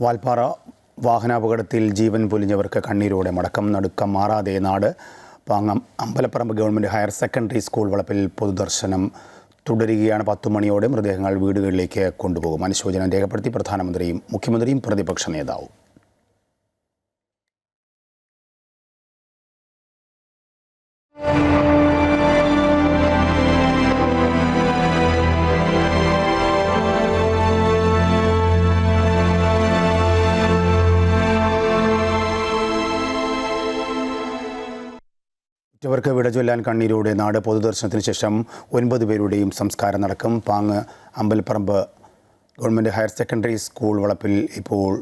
വാൽപ്പാറ വാഹനാപകടത്തിൽ ജീവൻ പൊലിഞ്ഞവർക്ക് കണ്ണീരോടെ മടക്കം. നടുക്കം മാറാതെ നാട്. പാങ്ങം അമ്പലപ്പറമ്പ് ഗവൺമെൻറ് ഹയർ സെക്കൻഡറി സ്കൂൾ വളപ്പിൽ പൊതുദർശനം തുടരുകയാണ്. 10 മണിയോടെ മൃതദേഹങ്ങൾ വീടുകളിലേക്ക് കൊണ്ടുപോകും. അനുശോചനം രേഖപ്പെടുത്തി പ്രധാനമന്ത്രിയും മുഖ്യമന്ത്രിയും പ്രതിപക്ഷ നേതാവും. മറ്റവർക്ക് വിട ചൊല്ലാൻ കണ്ണീരോടെ നാട്. പൊതുദർശനത്തിന് ശേഷം 9 പേരുടെയും സംസ്കാരം നടക്കും. പാങ്ങ് അമ്പലപ്പറമ്പ് ഗവൺമെൻറ് ഹയർ സെക്കൻഡറി സ്കൂൾ വളപ്പിൽ ഇപ്പോൾ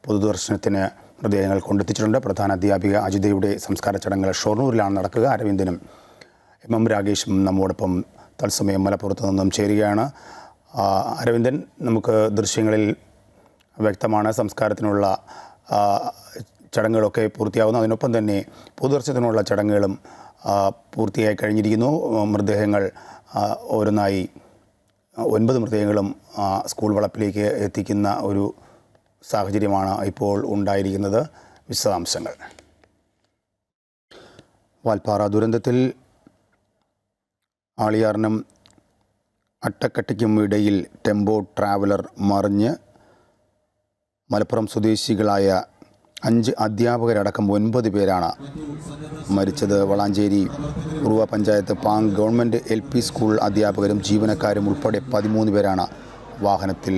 പൊതുദർശനത്തിന് മൃതദേഹങ്ങൾ കൊണ്ടെത്തിച്ചിട്ടുണ്ട്. പ്രധാന അധ്യാപിക അജിതയുടെ സംസ്കാര ചടങ്ങുകൾ ഷൊർണൂരിലാണ് നടക്കുക. അരവിന്ദനും എം രാഗേഷും നമ്മോടൊപ്പം തത്സമയം മലപ്പുറത്ത് നിന്നും ചേരുകയാണ്. അരവിന്ദൻ, നമുക്ക് ദൃശ്യങ്ങളിൽ വ്യക്തമാണ് സംസ്കാരത്തിനുള്ള ചടങ്ങുകളൊക്കെ പൂർത്തിയാകുന്നു. അതിനൊപ്പം തന്നെ പൊതുദർശനത്തിനുള്ള ചടങ്ങുകളും പൂർത്തിയായി കഴിഞ്ഞിരിക്കുന്നു. മൃതദേഹങ്ങൾ ഓരോന്നായി 9 മൃതദേഹങ്ങളും സ്കൂൾ വളപ്പിലേക്ക് എത്തിക്കുന്ന ഒരു സാഹചര്യമാണ് ഇപ്പോൾ ഉണ്ടായിരിക്കുന്നത്. വിശദാംശങ്ങൾ. വാൽപ്പാറ ദുരന്തത്തിൽ ആളിയാറിനും അട്ടക്കട്ടിക്കും ഇടയിൽ ടെമ്പോ ട്രാവലർ മറിഞ്ഞ് മലപ്പുറം സ്വദേശികളായ 5 അധ്യാപകരടക്കം 9 പേരാണ് മരിച്ചത്. Valanchery Kuruva panchayat Pang government LP school അധ്യാപകരും ജീവനക്കാരും ഉൾപ്പെടെ 13 പേരാണ് വാഹനത്തിൽ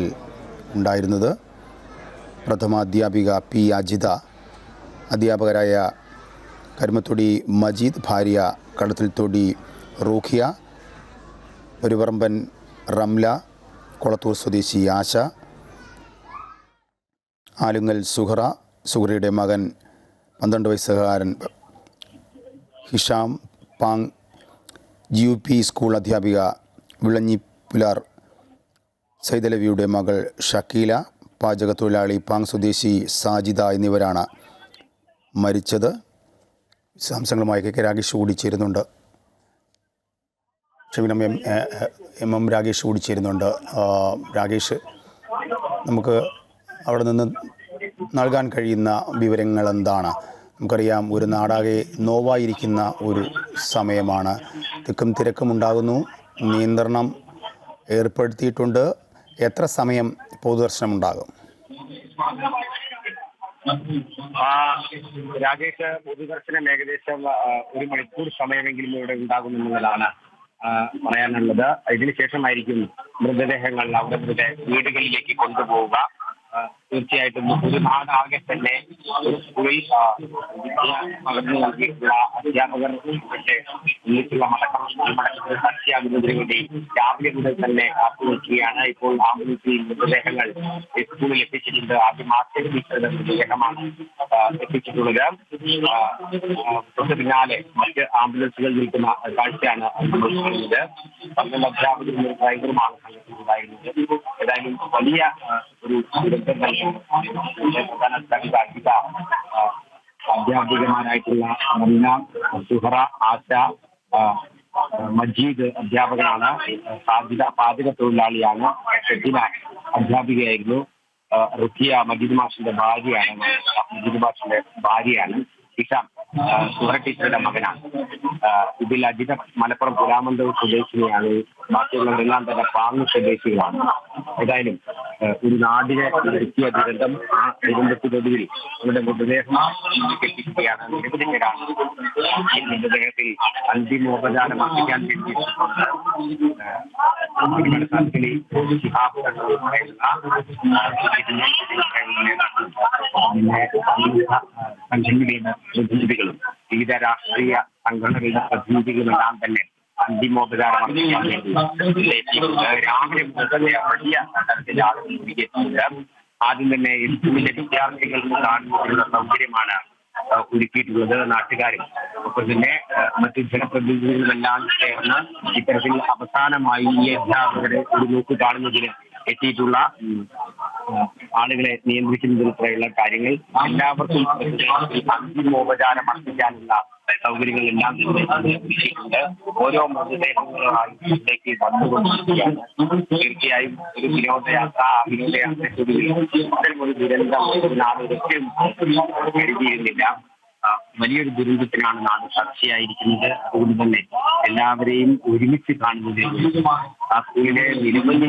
ഉണ്ടായിരുന്നത്. പ്രഥമ അധ്യാപിക P അജിത, അധ്യാപകരായ കരുമത്തൊടി മജീദ്, ഭാര്യ കടത്തിൽത്തൊടി റൂഖിയ, ഒരുപറമ്പൻ റംല, കൊളത്തൂർ സ്വദേശി ആശ, ആലുങ്ങൽ സുഹറയുടെ മകൻ 12 വയസ്സുകാരൻ ഹിഷാം, പാങ് GUP സ്കൂൾ അധ്യാപിക വിളഞ്ഞിപ്പുലാർ സൈദലവിയുടെ മകൾ ഷക്കീല, പാചകത്തൊഴിലാളി പാങ് സ്വദേശി സാജിദ എന്നിവരാണ് മരിച്ചത്. വിശദാംശങ്ങളുമായി KK രാഗേഷ് കൂടി ചേരുന്നുണ്ട്. എം രാഗേഷ് കൂടി ചേരുന്നുണ്ട്. രാഗേഷ്, നമുക്ക് അവിടെ നിന്ന് നൽകാൻ കഴിയുന്ന വിവരങ്ങൾ എന്താണ്? നമുക്കറിയാം, ഒരു നാടാകെ നോവായിരിക്കുന്ന ഒരു സമയമാണ്. തിക്കും തിരക്കും ഉണ്ടാകുന്നു. നിയന്ത്രണം ഏർപ്പെടുത്തിയിട്ടുണ്ട്. എത്ര സമയം പൊതുദർശനം ഉണ്ടാകും? രാജേഷ്, പൊതുദർശനം ഏകദേശം 1 മണിക്കൂർ സമയമെങ്കിലും ഇവിടെ ഉണ്ടാകുമെന്നുള്ളതാണ് പറയാനുള്ളത്. ഇതിനുശേഷമായിരിക്കും മൃതദേഹങ്ങൾ അവരുടെ വീടുകളിലേക്ക് കൊണ്ടുപോവുക. തീർച്ചയായിട്ടും ഒരു നാടാകെ തന്നെ സ്കൂളിൽ വിദ്യ പകർന്നു നൽകിയിട്ടുള്ള അധ്യാപകർ ഒന്നിച്ചുള്ള മടക്കമാകുന്നതിന് വേണ്ടി രാവിലെ മുതൽ തന്നെ കാത്തുനിൽക്കുകയാണ്. ഇപ്പോൾ ആംബുലൻസിൽ മൃതദേഹങ്ങൾ സ്കൂളിൽ എത്തിച്ചിട്ടുണ്ട്. ആദ്യം ആശയവിനിമയ മൃതദേഹമാണ് എത്തിച്ചിട്ടുള്ളത്. തൊട്ട് പിന്നാലെ മറ്റ് ആംബുലൻസുകൾ നിൽക്കുന്ന കാഴ്ചയാണ് അനുഭവിക്കുന്നത്. 12 അധ്യാപകരും ഡ്രൈവറുമാണ് ഉണ്ടായിരുന്നത്. ഏതായാലും വലിയ ഒരു അധ്യാപികമാരായിട്ടുള്ള റംന, സുഹറ, ആശ, മജീദ് അധ്യാപകനാണ്. സാജിദ പാചക തൊഴിലാളിയാണ്. ഷക്കീല അധ്യാപികയായിരുന്നു. റുഖിയ മജീദ് മാഷിന്റെ ഭാര്യയാണ്. ഹിഷാം സുഹറ ടീച്ചറുടെ മകനാണ്. ഇതിൽ അജിത മലപ്പുറം പുരാമന്തൂർ സ്വദേശിനിയാണ്. ബാക്കിയുള്ളവരെല്ലാം തന്നെ പാങ്ങ് സ്വദേശികളാണ്. ഏതായാലും ഒരു നാടിനെ ഒരുക്കിയ ദുരന്തം, ആ ദുരന്തത്തിനൊടുവിൽ അവരുടെ മൃതദേഹം എത്തിക്കുകയാണ്. നിരവധി പേരാണ് ഈ മൃതദേഹത്തിൽ അന്തിമോപചാരം അർപ്പിക്കാൻ വേണ്ടിയിട്ടുണ്ട്. സംഘടനയുടെ പ്രതിനിധികളും വിവിധ രാഷ്ട്രീയ സംഘടനകളുടെ പ്രതിനിധികളുമെല്ലാം തന്നെ അന്തിമോപചാരം അർപ്പിക്കാൻ വേണ്ടി രാവിലെ വലിയ തരത്തിൽ ആളുകൾ. ആദ്യം തന്നെ സ്കൂളിലെ വിദ്യാർത്ഥികൾക്ക് കാണുന്നതിനുള്ള സൗകര്യമാണ് ഒരുക്കിയിട്ടുള്ളത്. നാട്ടുകാരും ഒപ്പം തന്നെ മറ്റു ജനപ്രതിനിധികളുമെല്ലാം ചേർന്ന് ഇത്തരത്തിൽ അവസാനമായി ഈ അധ്യാപകരെ ഒരു നോക്ക് കാണുന്നതിന് എത്തിയിട്ടുള്ള ആളുകളെ നിയന്ത്രിക്കുന്നതിനുള്ള കാര്യങ്ങൾ എല്ലാവർക്കും അന്തിമോപചാരം അർപ്പിക്കാനുള്ള സൗകര്യങ്ങളെല്ലാം തന്നെ ഒരുക്കിയിട്ടുണ്ട്. ഓരോ മൃതദേഹങ്ങളായി വന്നുകൊണ്ടിരിക്കുകയാണ്. തീർച്ചയായും ഒരു വിനോദയാത്ര, ആ വിനോദയാത്രയ്ക്കൊടുവിൽ ഇത്തരം ഒരു ദുരന്തം നാട് ഒരിക്കലും കരുതിയിരുന്നില്ല. വലിയൊരു ദുരന്തത്തിനാണ് നാട് സാക്ഷിയായിരിക്കുന്നത്. അതുകൊണ്ട് തന്നെ എല്ലാവരെയും ഒരുമിച്ച് കാണുന്നതിൽ ആ സ്കൂളിലെ നിരവധി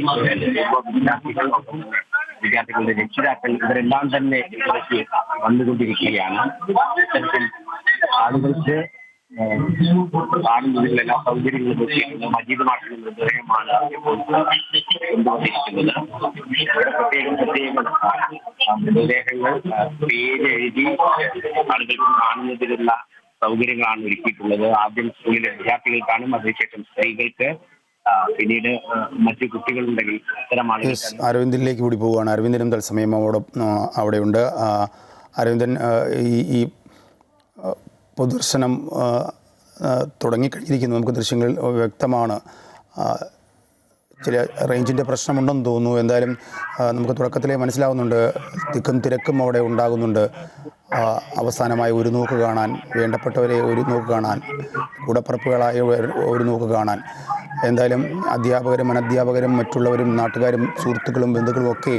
വിദ്യാർത്ഥികളുടെ രക്ഷിതാക്കൾ ഇവരെല്ലാം തന്നെ ഇവിടേക്ക് വന്നുകൊണ്ടിരിക്കുകയാണ്. ഇത്തരത്തിൽ ആളുകൾക്ക് കാണുന്നതിൽ എല്ലാ സൗകര്യങ്ങളും എത്തിയിട്ടുണ്ട്. മജീദ് മാഷിന്റെ മൃതദേഹമാണ് കൊണ്ടുവന്നിരിക്കുന്നത്. പ്രത്യേകം മൃതദേഹങ്ങൾ പേരെഴുതി ആളുകൾക്ക് കാണുന്നതിനുള്ള സൗകര്യങ്ങളാണ് ഒരുക്കിയിട്ടുള്ളത്. ആദ്യം സ്കൂളിലെ വിദ്യാർത്ഥികൾക്കാണ്, അതിനുശേഷം സ്ത്രീകൾക്ക്, പിന്നീട് മറ്റു കുട്ടികളുണ്ടെങ്കിൽ ഇത്തരം ആളുകൾ. അരവിന്ദിലേക്ക് കൂടി പോവുകയാണ്. അരവിന്ദനും തത്സമയം അവിടെയുണ്ട്. അരവിന്ദൻ, ഈ പൊതുദർശനം തുടങ്ങിക്കഴിഞ്ഞിരിക്കുന്നു. നമുക്ക് ദൃശ്യങ്ങൾ വ്യക്തമാണ്. ചില റേഞ്ചിൻ്റെ പ്രശ്നമുണ്ടെന്ന് തോന്നുന്നു. എന്തായാലും നമുക്ക് തുടക്കത്തിലേ മനസ്സിലാവുന്നുണ്ട്, തിക്കും തിരക്കും അവിടെ ഉണ്ടാകുന്നുണ്ട്. അവസാനമായി ഒരു നോക്ക് കാണാൻ, വേണ്ടപ്പെട്ടവരെ ഒരു നോക്ക് കാണാൻ, കൂടപ്പറപ്പുകളായ ഒരു നോക്ക് കാണാൻ. എന്തായാലും അധ്യാപകരും അനധ്യാപകരും മറ്റുള്ളവരും നാട്ടുകാരും സുഹൃത്തുക്കളും ബന്ധുക്കളും ഒക്കെ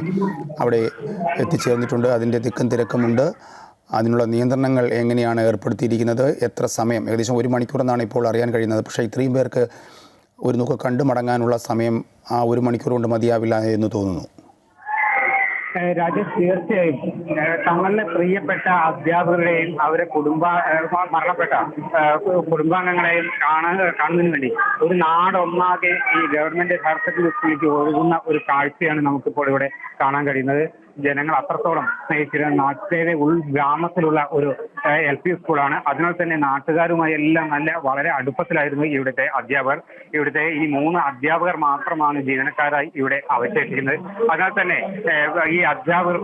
അവിടെ എത്തിച്ചേർന്നിട്ടുണ്ട്. അതിൻ്റെ തിക്കും തിരക്കുമുണ്ട്. അതിനുള്ള നിയന്ത്രണങ്ങൾ എങ്ങനെയാണ് ഏർപ്പെടുത്തിയിരിക്കുന്നത്, എത്ര സമയം, ഏകദേശം 1 മണിക്കൂറെന്നാണ് ഇപ്പോൾ അറിയാൻ കഴിയുന്നത്. പക്ഷേ ഇത്രയും പേർക്ക് ഒരു നോക്ക് കണ്ടു മടങ്ങാനുള്ള സമയം ആ 1 മണിക്കൂർ കൊണ്ട് മതിയാവില്ല എന്ന് തോന്നുന്നു. രാജേഷ്, തീർച്ചയായും തങ്ങളുടെ പ്രിയപ്പെട്ട അധ്യാപകരുടെയും അവരെ മരണപ്പെട്ട കുടുംബാംഗങ്ങളെയും കാണുന്നതിന് വേണ്ടി ഒരു നാടൊന്നാകെ ഈ ഗവൺമെന്റ് ഹയർ സെക്കൻഡറി സ്കൂളിലേക്ക് ഒഴുകുന്ന ഒരു കാഴ്ചയാണ് നമുക്കിപ്പോൾ ഇവിടെ കാണാൻ കഴിയുന്നത്. ജനങ്ങൾ അത്രത്തോളം സ്നേഹിച്ചിരുന്ന നാട്ടിലെ ഉൾഗ്രാമത്തിലുള്ള ഒരു LP സ്കൂളാണ്. അതിനാൽ തന്നെ നാട്ടുകാരുമായി എല്ലാം വളരെ അടുപ്പത്തിലായിരുന്നു ഇവിടുത്തെ അധ്യാപകർ. ഇവിടുത്തെ ഈ 3 അധ്യാപകർ മാത്രമാണ് ജീവനക്കാരായി ഇവിടെ അവശേഷിക്കുന്നത്. അതിനാൽ തന്നെ ഈ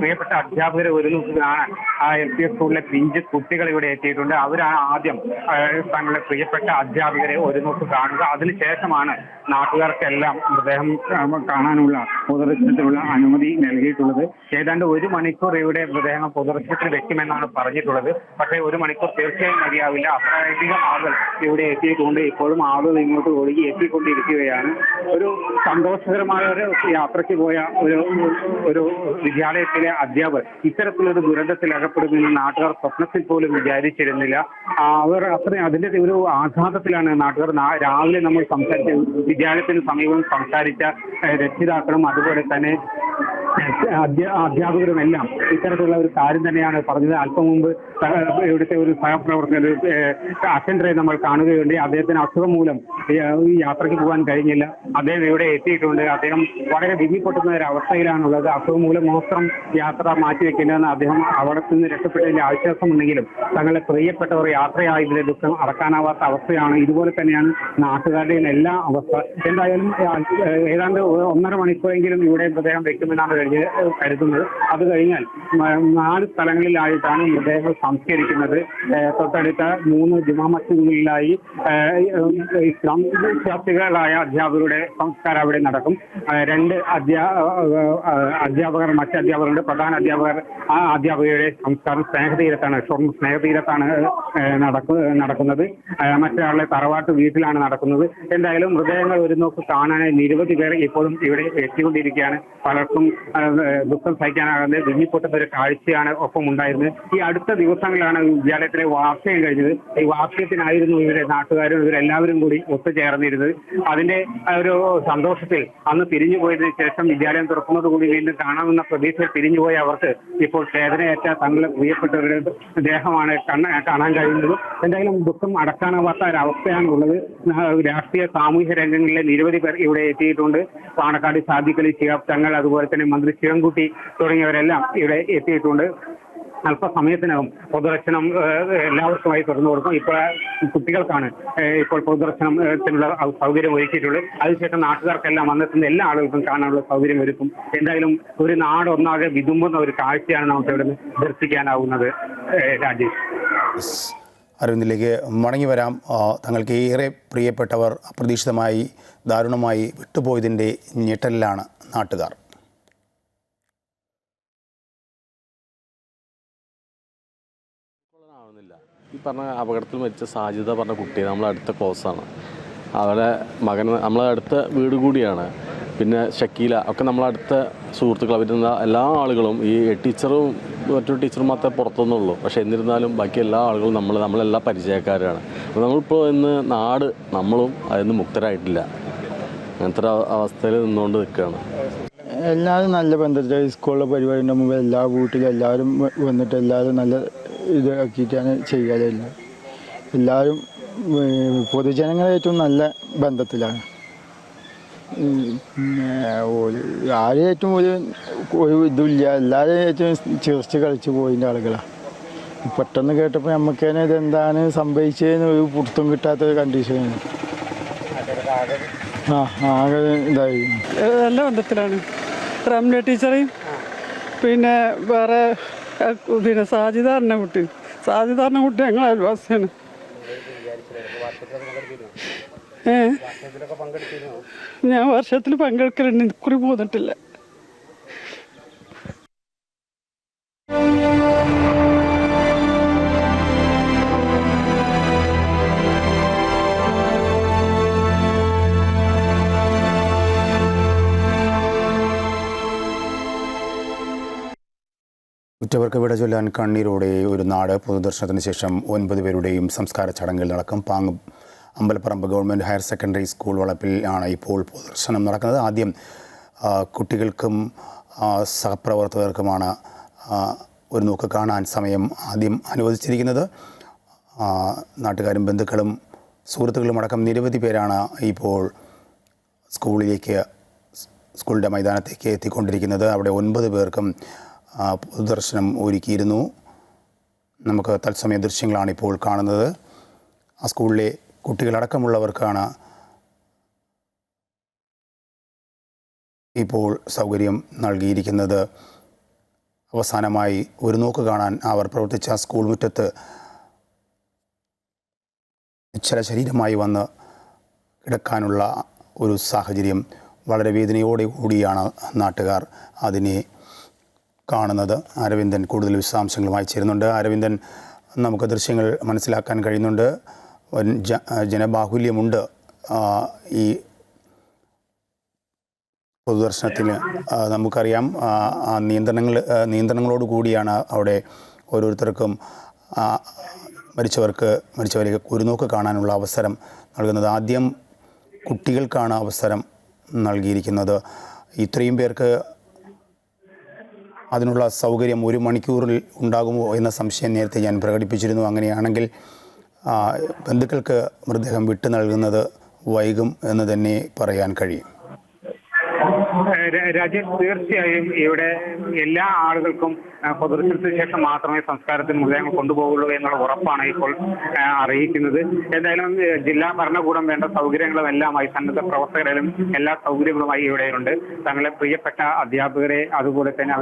പ്രിയപ്പെട്ട അധ്യാപകരെ ഒരു നോക്ക് കാണാൻ ആ LP സ്കൂളിലെ പിഞ്ച് കുട്ടികൾ ഇവിടെ എത്തിയിട്ടുണ്ട്. അവരാണ് ആദ്യം തങ്ങളുടെ പ്രിയപ്പെട്ട അധ്യാപകരെ ഒരു നോക്ക് കാണുക. അതിനുശേഷമാണ് നാട്ടുകാർക്കെല്ലാം മൃതദേഹം കാണാനുള്ള പൊതുദർശനത്തിനുള്ള അനുമതി നൽകിയിട്ടുള്ളത്. ഏതാണ്ട് 1 മണിക്കൂർ ഇവിടെ മൃതദേഹം പൊതുദർശനത്തിന് വെക്കുമെന്നാണ് പറഞ്ഞിട്ടുള്ളത്. പക്ഷേ 1 മണിക്കൂർ തീർച്ചയായും മതിയാവില്ല. അത്രയധികം ആളുകൾ ഇവിടെ എത്തിയിട്ടുണ്ട്. ഇപ്പോഴും ആളുകൾ ഇങ്ങോട്ട് ഒഴുകി എത്തിക്കൊണ്ടിരിക്കുകയാണ്. ഒരു സന്തോഷകരമായ ഒരു യാത്രയ്ക്ക് പോയ ഒരു വിദ്യാലയത്തിലെ അധ്യാപകർ ഇത്തരത്തിലൊരു ദുരന്തത്തിൽ അകപ്പെടുമെന്ന് നാട്ടുകാർ സ്വപ്നത്തിൽ പോലും വിചാരിച്ചിരുന്നില്ല. അവർ അതിന്റെ ഒരു ആഘാതത്തിലാണ് നാട്ടുകാർ. രാവിലെ നമ്മൾ സംസാരിച്ച വിദ്യാലയത്തിന് സമീപം സംസാരിച്ച രക്ഷിതാക്കളും അതുപോലെ തന്നെ അധ്യാപകരുമെല്ലാം ഇത്തരത്തിലുള്ള ഒരു കാര്യം തന്നെയാണ് പറഞ്ഞത്. അല്പം മുമ്പ് ഇവിടുത്തെ ഒരു സഹപ്രവർത്തകർ അറ്റൻഡറെ നമ്മൾ കാണുകയുണ്ട്. അദ്ദേഹത്തിന് അസുഖം മൂലം ഈ യാത്രയ്ക്ക് പോകാൻ കഴിഞ്ഞില്ല. അദ്ദേഹം ഇവിടെ എത്തിയിട്ടുണ്ട്. അദ്ദേഹം വളരെ വിധിപ്പൊട്ടുന്ന ഒരു അവസ്ഥയിലാണുള്ളത്. അസുഖം മൂലം മാത്രം യാത്ര മാറ്റിവെക്കേണ്ടതെന്ന് അദ്ദേഹം അവിടെ നിന്ന് രക്ഷപ്പെട്ടതിന്റെ ആശ്വാസമുണ്ടെങ്കിലും തങ്ങളുടെ പ്രിയപ്പെട്ടവർ യാത്രയായതിന്റെ ദുഃഖം അടക്കാനാവാത്ത അവസ്ഥയാണ്. ഇതുപോലെ തന്നെയാണ് നാട്ടുകാരുടെയും എല്ലാ അവസ്ഥ. എന്തായാലും ഏതാണ്ട് 1.5 മണിക്കൂറെങ്കിലും ഇവിടെ മൃതദേഹം വെക്കുമെന്നാണ് കരുതുന്നത്. അത് കഴിഞ്ഞാൽ 4 സ്ഥലങ്ങളിലായിട്ടാണ് മൃതദേഹങ്ങൾ സംസ്കരിക്കുന്നത്. തൊട്ടടുത്ത 3 ജുമാ മസ്ജിദുകളിലായി ഇസ്ലാം വിശ്വാസികളായ അധ്യാപകരുടെ സംസ്കാരം അവിടെ നടക്കും. 2 അധ്യാപകർ മറ്റ് അധ്യാപകരുണ്ട്. പ്രധാന അധ്യാപകരുടെ സംസ്കാരം സ്നേഹതീരത്താണ്, സ്നേഹതീരത്താണ് നടക്കുന്നത്. മറ്റൊരാളുടെ തറവാട്ട് വീട്ടിലാണ് നടക്കുന്നത്. എന്തായാലും മൃതദേഹങ്ങൾ ഒരു നോക്ക് കാണാനായി നിരവധി പേർ ഇപ്പോഴും ഇവിടെ എത്തിക്കൊണ്ടിരിക്കുകയാണ്. പലർക്കും ദുഃഖം സഹിക്കാനാകാതെ വിങ്ങിപ്പൊട്ടുന്ന ഒരു കാഴ്ചയാണ് ഒപ്പം ഉണ്ടായിരുന്നത്. ഈ അടുത്ത ദിവസങ്ങളിലാണ് വിദ്യാലയത്തിലെ വാർഷികം കഴിഞ്ഞത്. ഈ വാർഷികത്തിനായിരുന്നു ഇവരെ നാട്ടുകാരും ഇവരെല്ലാവരും കൂടി ഒത്തുചേർന്നിരുന്നത്. അതിന്റെ ഒരു സന്തോഷത്തിൽ അന്ന് പിരിഞ്ഞു പോയതിനു ശേഷം വിദ്യാലയം തുറക്കുന്നതോടുകൂടി വീണ്ടും കാണാമെന്ന പ്രതീക്ഷയിൽ പിരിഞ്ഞുപോയ അവർക്ക് ഇപ്പോൾ വേദനയേറ്റ തങ്ങളുടെ പ്രിയപ്പെട്ടവരുടെ ദേഹമാണ് കാണാൻ കഴിയുന്നത്. എന്തായാലും ദുഃഖം അടക്കാനാവാത്ത ഒരവസ്ഥയാണ് ഉള്ളത്. രാഷ്ട്രീയ സാമൂഹ്യ രംഗങ്ങളിലെ നിരവധി പേർ ഇവിടെ എത്തിയിട്ടുണ്ട്. പാണക്കാട് സാദിഖലി ശിഹാബ് തങ്ങൾ, അതുപോലെ തന്നെ മന്ത്രി ശിവൻകുട്ടി തുടങ്ങിയവരെല്ലാം ഇവിടെ എത്തിയിട്ടുണ്ട്. അല്പസമയത്തിനകം പൊതുദർശനം എല്ലാവർക്കുമായി തുറന്നു കൊടുക്കും. ഇപ്പോൾ കുട്ടികൾക്കാണ് ഇപ്പോൾ പൊതുദർശനത്തിനുള്ള സൗകര്യം ഒരുക്കിയിട്ടുള്ളത്. അതിനുശേഷം നാട്ടുകാർക്കെല്ലാം വന്നെത്തുന്ന എല്ലാ ആളുകൾക്കും കാണാനുള്ള സൗകര്യം ഒരുക്കും. എന്തായാലും ഒരു നാടൊന്നാകെ വിതുമ്പുന്ന ഒരു കാഴ്ചയാണ് നമുക്ക് ഇവിടെ ദർശിക്കാനാവുന്നത്. രാജേഷ്, അരവിന്ദിലേക്ക് മടങ്ങി വരാം. തങ്ങൾക്ക് ഏറെ പ്രിയപ്പെട്ടവർ അപ്രതീക്ഷിതമായി ദാരുണമായി വിട്ടുപോയതിൻ്റെ ഞെട്ടലിലാണ് നാട്ടുകാർ. ആവുന്നില്ല. ഈ പറഞ്ഞ അപകടത്തിൽ മരിച്ച സാജിദ പറഞ്ഞ കുട്ടി നമ്മളെ അടുത്ത ക്ലോസാണ്. അവരുടെ മകൻ നമ്മളെ അടുത്ത വീട് കൂടിയാണ്. പിന്നെ ഷക്കീല ഒക്കെ നമ്മളടുത്ത സുഹൃത്തുക്കൾ. അവരുന്ന എല്ലാ ആളുകളും ഈ ടീച്ചറും മറ്റൊരു ടീച്ചറും മാത്രമേ പുറത്തുനിന്നുള്ളൂ. പക്ഷേ എന്നിരുന്നാലും ബാക്കി എല്ലാ ആളുകളും നമ്മളെല്ലാം പരിചയക്കാരാണ്. അപ്പോൾ നമ്മളിപ്പോൾ ഇന്ന് നാട് നമ്മളും അതിന് മുക്തരായിട്ടില്ല. അങ്ങനത്തെ ഒരു അവസ്ഥയിൽ നിന്നുകൊണ്ട് നിൽക്കുകയാണ്. എല്ലാവരും നല്ല ബന്ധത്തിൽ സ്കൂളിലെ പരിപാടി ഉണ്ടാകുമ്പോൾ എല്ലാ വീട്ടിലും എല്ലാവരും വന്നിട്ട് എല്ലാവരും നല്ല ഇതാക്കിയിട്ടാണ് ചെയ്യാറില്ല. എല്ലാവരും പൊതുജനങ്ങളായിട്ടും നല്ല ബന്ധത്തിലാണ്. പിന്നെ ആരെയായിട്ടും ഒരു ഇതുമില്ല, എല്ലാവരെയായിട്ടും ചിരിച്ച് കളിച്ച് പോയിൻ്റെ ആളുകളാണ്. പെട്ടെന്ന് കേട്ടപ്പോൾ നമുക്ക് തന്നെ ഇതെന്താണ് സംഭവിച്ചതെന്ന് ഒരു പുറത്തും കിട്ടാത്തൊരു കണ്ടീഷനാണ്. ആകെ ഇതായി. നല്ല ബന്ധത്തിലാണ്. റംല ടീച്ചറേയും പിന്നെ വേറെ പിന്നെ സാജിദാറിൻ്റെ കുട്ടി ഞങ്ങൾ അയൽവാസിയാണ്. ഞാൻ വർഷത്തിൽ പങ്കെടുക്കലുണ്ട്, ഇക്കുറി പോന്നിട്ടില്ല. ഉറ്റവർക്ക് വിട ചൊല്ലാൻ കണ്ണീരോടെ ഒരു നാട്. പൊതുദർശനത്തിന് ശേഷം 9 പേരുടെയും സംസ്കാര ചടങ്ങുകൾ നടക്കും. പാങ്ങ് അമ്പലപ്പറമ്പ് ഗവൺമെൻറ് ഹയർ സെക്കൻഡറി സ്കൂൾ വളപ്പിൽ ആണ് ഇപ്പോൾ പൊതുദർശനം നടക്കുന്നത്. ആദ്യം കുട്ടികൾക്കും സഹപ്രവർത്തകർക്കുമാണ് ഒരു നോക്ക് കാണാൻ സമയം ആദ്യം അനുവദിച്ചിരിക്കുന്നത്. നാട്ടുകാരും ബന്ധുക്കളും സുഹൃത്തുക്കളും അടക്കം നിരവധി പേരാണ് ഇപ്പോൾ സ്കൂളിൻ്റെ മൈതാനത്തേക്ക് എത്തിക്കൊണ്ടിരിക്കുന്നത്. അവിടെ 9 പേർക്കും പൊതുദർശനം ഒരുക്കിയിരുന്നു. നമുക്ക് തത്സമയ ദൃശ്യങ്ങളാണ് ഇപ്പോൾ കാണുന്നത്. ആ സ്കൂളിലെ കുട്ടികളടക്കമുള്ളവർക്കാണ് ഇപ്പോൾ സൗകര്യം നൽകിയിരിക്കുന്നത്. അവസാനമായി ഒരു നോക്ക് കാണാൻ അവർ പ്രവർത്തിച്ച സ്കൂൾ മുറ്റത്ത് ശരീരമായി വന്ന് കിടക്കാനുള്ള ഒരു സാഹചര്യം. വളരെ വേദനയോടെ കൂടിയാണ് നാട്ടുകാർ അതിനെ കാണുന്നത്. അരവിന്ദൻ കൂടുതൽ വിശദാംശങ്ങളുമായി ചേരുന്നുണ്ട്. അരവിന്ദൻ, നമുക്ക് ദൃശ്യങ്ങൾ മനസ്സിലാക്കാൻ കഴിയുന്നുണ്ട്. ജനബാഹുല്യമുണ്ട് ഈ പൊതുദർശനത്തിന്. നമുക്കറിയാം നിയന്ത്രണങ്ങളോട് കൂടിയാണ് അവിടെ ഓരോരുത്തർക്കും മരിച്ചവരെ ഒരു നോക്ക് കാണാനുള്ള അവസരം നൽകുന്നത്. ആദ്യം കുട്ടികൾക്കാണ് അവസരം നൽകിയിരിക്കുന്നത്. ഇത്രയും പേർക്ക് അതിനുള്ള സൗകര്യം 1 മണിക്കൂറിൽ ഉണ്ടാകുമോ എന്ന സംശയം നേരത്തെ ഞാൻ പ്രകടിപ്പിച്ചിരുന്നു. അങ്ങനെയാണെങ്കിൽ ബന്ധുക്കൾക്ക് മൃതദേഹം വിട്ടു നൽകുന്നത് വൈകും എന്ന് തന്നെ പറയാൻ കഴിയും. രാജേഷ്, തീർച്ചയായും ഇവിടെ എല്ലാ ആളുകൾക്കും പൊതുദർശനത്തിന് ശേഷം മാത്രമേ സംസ്കാരത്തിന് മൃതദേഹങ്ങൾ കൊണ്ടുപോകുള്ളൂ എന്നുള്ള ഉറപ്പാണ് ഇപ്പോൾ അറിയിക്കുന്നത്. എന്തായാലും ജില്ലാ ഭരണകൂടം വേണ്ട സൗകര്യങ്ങളും എല്ലാമായി സന്നദ്ധ പ്രവർത്തകരും എല്ലാ സൗകര്യങ്ങളുമായി ഇവിടെയുണ്ട്. തങ്ങളെ പ്രിയപ്പെട്ട അധ്യാപകരെ, അതുപോലെ തന്നെ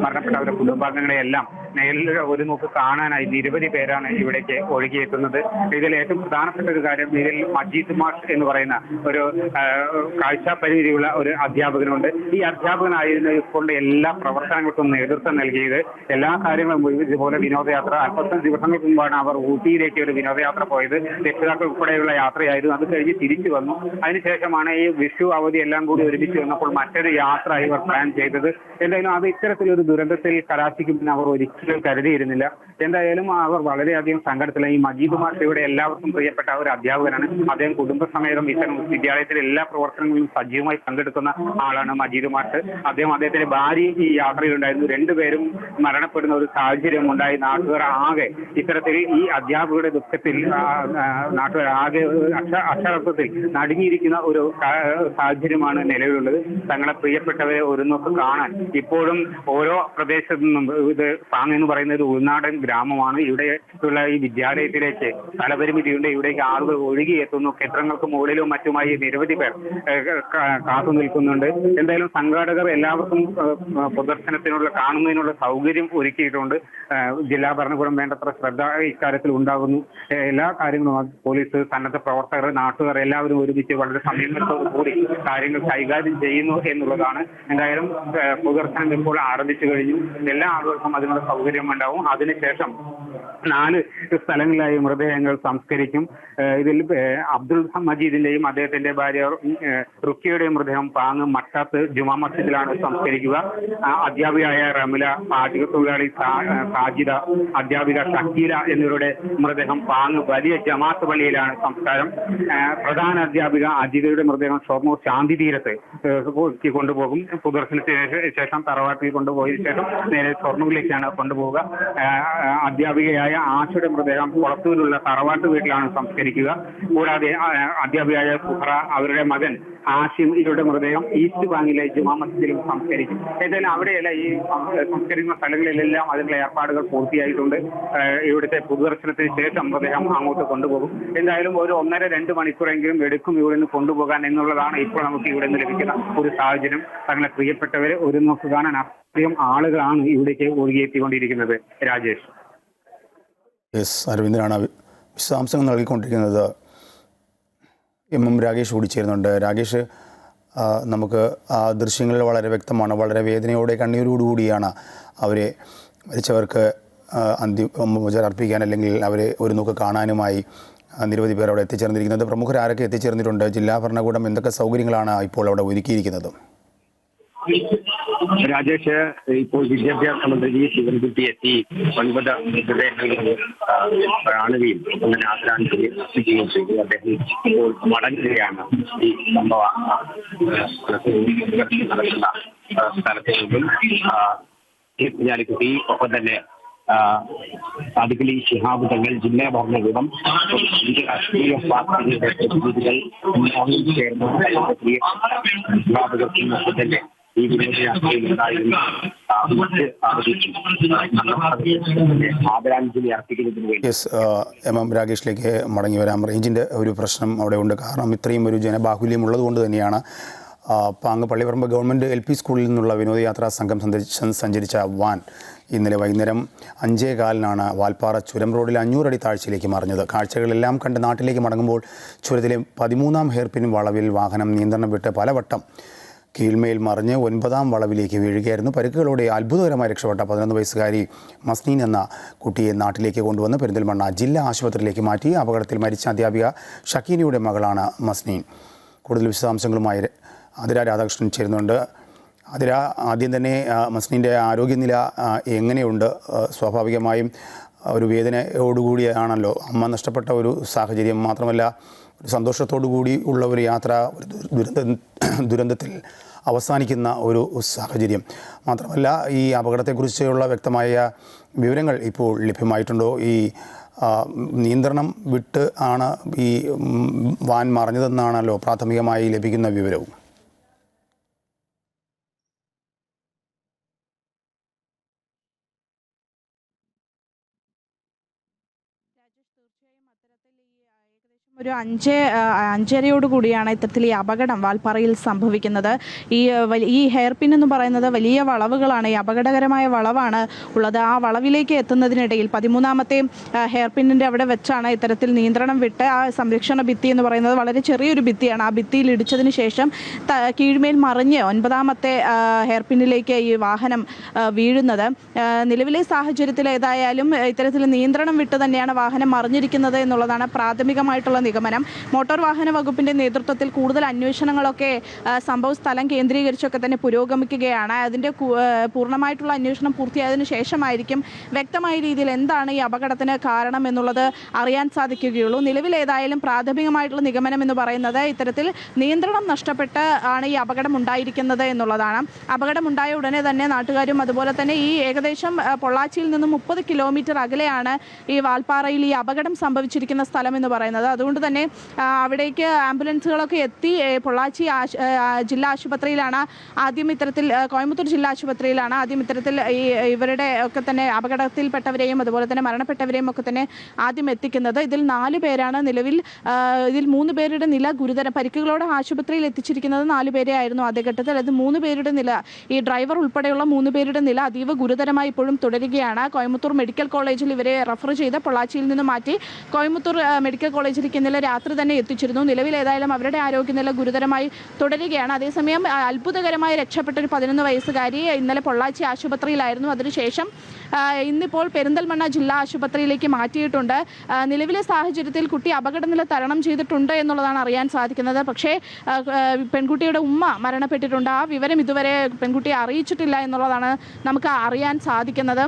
മരണപ്പെട്ട അവരുടെ കുടുംബാംഗങ്ങളെ എല്ലാം നേരിൽ ഒരു നോക്ക് കാണാനായി നിരവധി പേരാണ് ഇവിടേക്ക് ഒഴുകിയെത്തുന്നത്. ഇതിൽ ഏറ്റവും പ്രധാനപ്പെട്ട ഒരു കാര്യം, ഇതിൽ മജീദ് മാഷ് എന്ന് പറയുന്ന ഒരു കാഴ്ച പരിമിതിയുള്ള ഒരു അധ്യാപകനുണ്ട്. ഈ അധ്യാപകനായിരുന്നു സ്കൂളിന്റെ എല്ലാ പ്രവർത്തനങ്ങൾക്കും നേതൃത്വം നൽകിയത്. എല്ലാ കാര്യങ്ങളും ഇതുപോലെ വിനോദയാത്ര 40 ദിവസങ്ങൾക്ക് മുമ്പാണ് അവർ ഊട്ടിയിലേക്ക് ഒരു വിനോദയാത്ര പോയത്. രക്ഷിതാക്കൾ ഉൾപ്പെടെയുള്ള യാത്രയായിരുന്നു. അത് കഴിഞ്ഞ് തിരിച്ചു വന്നു. അതിനുശേഷമാണ് ഈ വിഷു അവധി എല്ലാം കൂടി ഒരുമിച്ച് വന്നപ്പോൾ മറ്റൊരു യാത്ര ഇവർ പ്ലാൻ ചെയ്തത്. എന്തായാലും അത് ഇത്തരത്തിലൊരു ദുരന്തത്തിൽ കലാശിക്കുമെന്ന് അവർ ഒരിക്കലും കരുതിയിരുന്നില്ല. എന്തായാലും അവർ വളരെയധികം സങ്കടത്തിലായി. ഈ മജീദ് മാഷ് ഇവിടെ എല്ലാവർക്കും പ്രിയപ്പെട്ട ഒരു അധ്യാപകനാണ്. അദ്ദേഹം കുടുംബസമേതം ഇത്തരം വിദ്യാലയത്തിലെ എല്ലാ പ്രവർത്തനങ്ങളിലും സജീവമായി പങ്കെടുക്കുന്ന ആളാണ് മജീദ് മാഷ്. അദ്ദേഹത്തിന്റെ ഭാര്യയും ഈ യാത്രയിലുണ്ടായിരുന്നു. 2 പേരും മരണപ്പെടുന്ന ഒരു സാഹചര്യം ഉണ്ടായി. നാട്ടുകാർ ആകെ ഇത്തരത്തിൽ ഈ അധ്യാപകരുടെ ദുഃഖത്തിൽ നാട്ടുകാർ ആകെ അക്ഷരാർത്ഥത്തിൽ നടുങ്ങിയിരിക്കുന്ന ഒരു സാഹചര്യമാണ് നിലവിലുള്ളത്. തങ്ങളെ പ്രിയപ്പെട്ടവരെ ഒരു നോക്ക് കാണാൻ ഇപ്പോഴും ഓരോ പ്രദേശത്തു നിന്നും, ഇത് പാങ് എന്ന് പറയുന്ന ഒരു ഉൾനാടൻ ഗ്രാമമാണ്. ഇവിടെയുള്ള ഈ വിദ്യാലയത്തിലേക്ക് സ്ഥലപരിമിതിയുണ്ട്. ഇവിടേക്ക് ആളുകൾ ഒഴുകിയെത്തുന്നു. കെട്ടിടങ്ങൾക്ക് മുകളിലും മറ്റുമായി നിരവധി പേർ കാത്തു നിൽക്കുന്നുണ്ട്. എന്തായാലും സംഘാടകർ എല്ലാവർക്കും പ്രദർശനത്തിനുള്ള കാണുന്നതിനുള്ള സൗകര്യം ഒരുക്കിയിട്ടുണ്ട്. ജില്ലാ ഭരണകൂടം വേണ്ടത്ര ശ്രദ്ധ ഇക്കാര്യത്തിൽ ഉണ്ടാകുന്നു. എല്ലാ കാര്യങ്ങളും പോലീസ്, സന്നദ്ധ പ്രവർത്തകർ, നാട്ടുകാർ എല്ലാവരും ഒരുമിച്ച് വളരെ സംയമനത്തോടു കൂടി കാര്യങ്ങൾ കൈകാര്യം ചെയ്യുന്നു എന്നുള്ളതാണ്. എന്തായാലും പ്രദർശനം ഇപ്പോൾ ആരംഭിച്ചു കഴിഞ്ഞു. എല്ലാ ആളുകൾക്കും അതിനുള്ള സൗകര്യം ഉണ്ടാവും. അതിനുശേഷം 4 സ്ഥലങ്ങളിലായി മൃതദേഹങ്ങൾ സംസ്കരിക്കും. ഇതിൽ അബ്ദുൾ മജീദിന്റെയും അദ്ദേഹത്തിന്റെ ഭാര്യ റുക്കിയുടെയും മൃതദേഹം പാങ്ങ് മട്ടാത്ത് ജുമാ മസ്ജിദിലാണ് സംസ്കരിക്കുക. അധ്യാപികയായ റമില, പാചക തൊഴിലാളി സാജിദ, അധ്യാപിക ഷക്കീല എന്നിവരുടെ മൃതദേഹം പാങ്ങ് വലിയ ജമാഅത്ത് പള്ളിയിലാണ് സംസ്കാരം. പ്രധാന അധ്യാപിക അജിതയുടെ മൃതദേഹം ഷൊർണൂർ ശാന്തി തീരത്ത് കൊണ്ടുപോകും. പൊതുദർശനത്തിന് ശേഷം തറവാട്ടിൽ കൊണ്ടുപോയതിനു ശേഷം നേരെ ഷൊർണൂരിലേക്കാണ് കൊണ്ടുപോവുക. അധ്യാപികയായ ആശയുടെ മൃതദേഹം കൊളത്തൂരിലുള്ള തറവാട്ട് വീട്ടിലാണ് സംസ്കരിക്കുക. കൂടാതെ അധ്യാപികയായ സുഹറ, അവരുടെ മകൻ ആഷിം ഇവരുടെ മൃതദേഹം ഈസ്റ്റ് ബാങ്കിലെ ജുമാ മസ്ജിദിലും സംസ്കരിക്കും. ഏതായാലും അവിടെയല്ല ഈ സംസ്കരിക്കുന്ന സ്ഥലങ്ങളിലെല്ലാം അതിനുള്ള ഏർപ്പാടുകൾ പൂർത്തിയായിട്ടുണ്ട്. ഇവിടുത്തെ പൊതുദർശനത്തിന് ശേഷം മൃതദേഹം അങ്ങോട്ട് കൊണ്ടുപോകും. എന്തായാലും ഒരു 1.5-2 മണിക്കൂറെങ്കിലും എടുക്കും ഇവിടെ നിന്ന് കൊണ്ടുപോകാൻ എന്നുള്ളതാണ് ഇപ്പോൾ നമുക്ക് ഇവിടെ നിന്ന് ലഭിക്കുന്ന ഒരു സാഹചര്യം. തങ്ങളെ പ്രിയപ്പെട്ടവരെ ഒരു നോക്ക് കാണാൻ അത്രയും ആളുകളാണ് ഇവിടേക്ക് ഒഴുകിയെത്തിക്കൊണ്ടിരിക്കുന്നത്. രാജേഷ്. അരവിന്ദനാണ് വിശദാംശങ്ങൾ നൽകിക്കൊണ്ടിരിക്കുന്നത്. എം രാകേഷ് കൂടി ചേരുന്നുണ്ട്. രാകേഷ്, നമുക്ക് ആ ദൃശ്യങ്ങളിൽ വളരെ വ്യക്തമാണ്, വളരെ വേദനയോടെ കണ്ണീരോടുകൂടിയാണ് അവരെ മരിച്ചവർക്ക് അന്തിമോപചാരം അർപ്പിക്കാൻ അല്ലെങ്കിൽ അവരെ ഒരു നോക്ക് കാണാനുമായി നിരവധി പേർ അവിടെ എത്തിച്ചേർന്നിരിക്കുന്നത്. പ്രമുഖരാരൊക്കെ എത്തിച്ചേർന്നിട്ടുണ്ട്? ജില്ലാ ഭരണകൂടം എന്തൊക്കെ സൗകര്യങ്ങളാണ് ഇപ്പോൾ അവിടെ ഒരുക്കിയിരിക്കുന്നത്? രാജേഷ്, ഇപ്പോൾ വിദ്യാഭ്യാസ മന്ത്രി ശിവൻകുട്ടി എത്തി 9 മൃതദേഹങ്ങൾ കാണുകയും അങ്ങനെ ആദരാഞ്ജലി അർപ്പിക്കുകയും ചെയ്തു. അദ്ദേഹം ഇപ്പോൾ മടങ്ങുകയാണ് ഈ സംഭവ നടക്കുന്ന സ്ഥലത്ത് നിന്നും. കുഞ്ഞാലിക്കുട്ടി, ഒപ്പം തന്നെ സാദിഖലി ശിഹാബ് തങ്ങൾ, ജില്ലാ ഭരണകൂടം, രാഷ്ട്രീയ പാർട്ടികളുടെ പ്രതിനിധികൾ ചേർന്ന് അധ്യാപകർക്കും തന്നെ ഈ വിനോദയാത്രയിൽ ഉണ്ടായിരുന്ന ആദരാഞ്ജലി അർപ്പിക്കുന്നതിന് വേണ്ടി. എം രാകേഷിലേക്ക് മടങ്ങി വരാം. റേഞ്ചിൻ്റെ ഒരു പ്രശ്നം അവിടെ ഉണ്ട്. കാരണം ഇത്രയും ഒരു ജനബാഹുല്യം ഉള്ളതുകൊണ്ട് തന്നെയാണ് പാങ്ങ് പള്ളിപ്പറമ്പ് ഗവൺമെൻറ് LP സ്കൂളിൽ നിന്നുള്ള വിനോദയാത്രാ സംഘം സഞ്ചരിച്ച വാൻ ഇന്നലെ വൈകുന്നേരം 5:15 വാൽപ്പാറ ചുരം റോഡിൽ 500 അടി താഴ്ചയിലേക്ക് മറിഞ്ഞത്. കാഴ്ചകളെല്ലാം കണ്ട് നാട്ടിലേക്ക് മടങ്ങുമ്പോൾ ചുരത്തിലെ 13ാം ഹെയർപിൻ വളവിൽ വാഹനം നിയന്ത്രണം വിട്ട് പലവട്ടം കീഴ്മേൽ മറിഞ്ഞ് 9ാം വളവിലേക്ക് വീഴുകയായിരുന്നു. പരിക്കുകളോടെ അത്ഭുതകരമായി രക്ഷപ്പെട്ട 11 വയസ്സുകാരി മസ്നീൻ എന്ന കുട്ടിയെ നാട്ടിലേക്ക് കൊണ്ടുവന്ന് പെരിന്തൽമണ്ണ ജില്ലാ ആശുപത്രിയിലേക്ക് മാറ്റി. അപകടത്തിൽ മരിച്ച അധ്യാപിക ഷക്കീനയുടെ മകളാണ് മസ്നീൻ. കൂടുതൽ വിശദാംശങ്ങളുമായി ആതിര രാധാകൃഷ്ണൻ ചേരുന്നുണ്ട്. ആതിര, ആദ്യം തന്നെ മസ്നീൻ്റെ ആരോഗ്യനില എങ്ങനെയുണ്ട്? സ്വാഭാവികമായും ഒരു വേദനയോടുകൂടിയാണല്ലോ അമ്മ നഷ്ടപ്പെട്ട ഒരു സാഹചര്യം. മാത്രമല്ല ഒരു സന്തോഷത്തോടു കൂടി ഉള്ള ഒരു യാത്ര ദുരന്തത്തിൽ അവസാനിക്കുന്ന ഒരു സാഹചര്യം. മാത്രമല്ല ഈ അപകടത്തെക്കുറിച്ചുള്ള വ്യക്തമായ വിവരങ്ങൾ ഇപ്പോൾ ലഭ്യമായിട്ടുണ്ടോ? ഈ നിയന്ത്രണം വിട്ട് ആണ് ഈ വാൻ മറിഞ്ഞതെന്നാണല്ലോ പ്രാഥമികമായി ലഭിക്കുന്ന വിവരവും. ഒരു 5:30 കൂടിയാണ് ഇത്തരത്തിൽ ഈ അപകടം വാൽപ്പാറയിൽ സംഭവിക്കുന്നത്. ഈ ഹെയർപിൻ എന്ന് പറയുന്നത് വലിയ വളവുകളാണ്, ഈ അപകടകരമായ വളവാണ് ഉള്ളത്. ആ വളവിലേക്ക് എത്തുന്നതിനിടയിൽ 13ാമത്തെ ഹെയർപിന്നിൻ്റെ അവിടെ വെച്ചാണ് ഇത്തരത്തിൽ നിയന്ത്രണം വിട്ട് ആ സംരക്ഷണ ഭിത്തി എന്ന് പറയുന്നത് വളരെ ചെറിയൊരു ഭിത്തിയാണ്. ആ ഭിത്തിയിൽ ഇടിച്ചതിന് ശേഷം കീഴ്മേൽ മറിഞ്ഞ് 9ാമത്തെ ഹെയർപിന്നിലേക്ക് ഈ വാഹനം വീഴുന്നത്. നിലവിലെ സാഹചര്യത്തിൽ ഏതായാലും ഇത്തരത്തിൽ നിയന്ത്രണം വിട്ട് തന്നെയാണ് വാഹനം മറിഞ്ഞിരിക്കുന്നത് എന്നുള്ളതാണ് പ്രാഥമികമായിട്ടുള്ള നിഗമനം. മോട്ടോർ വാഹന വകുപ്പിന്റെ നേതൃത്വത്തിൽ കൂടുതൽ അന്വേഷണങ്ങളൊക്കെ സംഭവ സ്ഥലം കേന്ദ്രീകരിച്ചൊക്കെ തന്നെ പുരോഗമിക്കുകയാണ്. അതിന്റെ പൂർണ്ണമായിട്ടുള്ള അന്വേഷണം പൂർത്തിയായതിനു ശേഷമായിരിക്കും വ്യക്തമായ രീതിയിൽ എന്താണ് ഈ അപകടത്തിന് കാരണം എന്നുള്ളത് അറിയാൻ സാധിക്കുകയുള്ളൂ. നിലവിൽ ഏതായാലും പ്രാഥമികമായിട്ടുള്ള നിഗമനം എന്ന് പറയുന്നത് ഇത്തരത്തിൽ നിയന്ത്രണം നഷ്ടപ്പെട്ട് ആണ് ഈ അപകടം ഉണ്ടായിരിക്കുന്നത് എന്നുള്ളതാണ്. അപകടമുണ്ടായ ഉടനെ തന്നെ നാട്ടുകാരും അതുപോലെ തന്നെ ഈ ഏകദേശം പൊള്ളാച്ചിയിൽ നിന്നും 30 കിലോമീറ്റർ അകലെയാണ് ഈ വാൽപ്പാറയിൽ ഈ അപകടം സംഭവിച്ചിരിക്കുന്ന സ്ഥലം എന്ന് പറയുന്നത്. അതുകൊണ്ട് തന്നെ അവിടേക്ക് ആംബുലൻസുകളൊക്കെ എത്തി. പൊള്ളാച്ചി ജില്ലാ ആശുപത്രിയിലാണ് ആദ്യം ഇത്തരത്തിൽ, കോയമ്പത്തൂർ ജില്ലാ ആശുപത്രിയിലാണ് ആദ്യം ഇത്തരത്തിൽ ഇവരുടെ ഒക്കെ തന്നെ അപകടത്തിൽപ്പെട്ടവരെയും അതുപോലെ തന്നെ മരണപ്പെട്ടവരെയും ഒക്കെ തന്നെ ആദ്യം എത്തിക്കുന്നത്. ഇതിൽ 4 പേരാണ് നിലവിൽ. ഇതിൽ 3 പേരുടെ നില ഗുരുതരം, പരിക്കുകളോടെ ആശുപത്രിയിൽ എത്തിച്ചിരിക്കുന്നത് 4 പേരെ ആയിരുന്നു ആദ്യഘട്ടത്തിൽ. അത് 3 പേരുടെ നില, ഈ ഡ്രൈവർ ഉൾപ്പെടെയുള്ള 3 പേരുടെ നില അതീവ ഗുരുതരമായി ഇപ്പോഴും തുടരുകയാണ്. കോയമ്പത്തൂർ മെഡിക്കൽ കോളേജിൽ ഇവരെ റഫർ ചെയ്ത് പൊള്ളാച്ചിയിൽ നിന്ന് മാറ്റി മാറ്റി കോയമ്പത്തൂർ മെഡിക്കൽ കോളേജിലേക്ക് ഇന്നലെ രാത്രി തന്നെ എത്തിച്ചിരുന്നു. നിലവിൽ ഏതായാലും അവരുടെ ആരോഗ്യനില ഗുരുതരമായി തുടരുകയാണ്. അതേസമയം അത്ഭുതകരമായി രക്ഷപ്പെട്ട ഒരു 11 വയസ്സുകാരി ഇന്നലെ പൊള്ളാച്ചി ആശുപത്രിയിലായിരുന്നു. അതിനുശേഷം ഇന്നിപ്പോൾ പെരിന്തൽമണ്ണ ജില്ലാ ആശുപത്രിയിലേക്ക് മാറ്റിയിട്ടുണ്ട്. നിലവിലെ സാഹചര്യത്തിൽ കുട്ടി അപകടനില തരണം ചെയ്തിട്ടുണ്ട് എന്നുള്ളതാണ് അറിയാൻ സാധിക്കുന്നത്. പക്ഷേ പെൺകുട്ടിയുടെ ഉമ്മ മരണപ്പെട്ടിട്ടുണ്ട്. ആ വിവരം ഇതുവരെ പെൺകുട്ടിയെ അറിയിച്ചിട്ടില്ല എന്നുള്ളതാണ് നമുക്ക് അറിയാൻ സാധിക്കുന്നത്.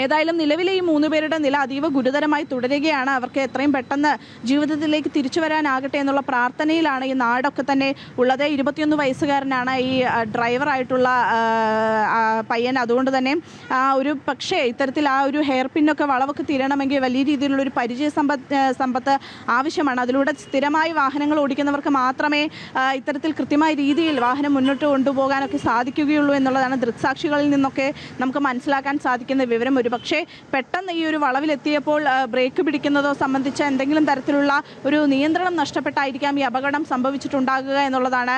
ഏതായാലും നിലവിലെ ഈ 3 പേരുടെ നില അതീവ ഗുരുതരമായി തുടരുകയാണ്. അവർക്ക് എത്രയും പെട്ടെന്ന് ജീവിതത്തിലേക്ക് തിരിച്ചു വരാനാകട്ടെ എന്നുള്ള പ്രാർത്ഥനയിലാണ് ഈ നാടൊക്കെ തന്നെ ഉള്ളത്. 21 വയസ്സുകാരനാണ് ഈ ഡ്രൈവറായിട്ടുള്ള പയ്യൻ. അതുകൊണ്ട് തന്നെ ഒരു പക്ഷേ ഇത്തരത്തിൽ ആ ഒരു ഹെയർ പിന്നൊക്കെ വളവൊക്കെ തിരണമെങ്കിൽ വലിയ രീതിയിലുള്ളൊരു പരിചയ സമ്പത്ത് ആവശ്യമാണ്. അതിലൂടെ സ്ഥിരമായി വാഹനങ്ങൾ ഓടിക്കുന്നവർക്ക് മാത്രമേ ഇത്തരത്തിൽ കൃത്യമായ രീതിയിൽ വാഹനം മുന്നോട്ട് കൊണ്ടുപോകാനൊക്കെ സാധിക്കുകയുള്ളൂ എന്നുള്ളതാണ് ദൃക്സാക്ഷികളിൽ നിന്നൊക്കെ നമുക്ക് മനസ്സിലാക്കാൻ സാധിക്കുന്ന വിവരം. പക്ഷേ പെട്ടെന്ന് ഈ ഒരു വളവിലെത്തിയപ്പോൾ ബ്രേക്ക് പിടിക്കുന്നതോ സംബന്ധിച്ച എന്തെങ്കിലും തരത്തിലുള്ള ഒരു നിയന്ത്രണം നഷ്ടപ്പെട്ടായിരിക്കാം ഈ അപകടം സംഭവിച്ചിട്ടുണ്ടാകുക എന്നുള്ളതാണ്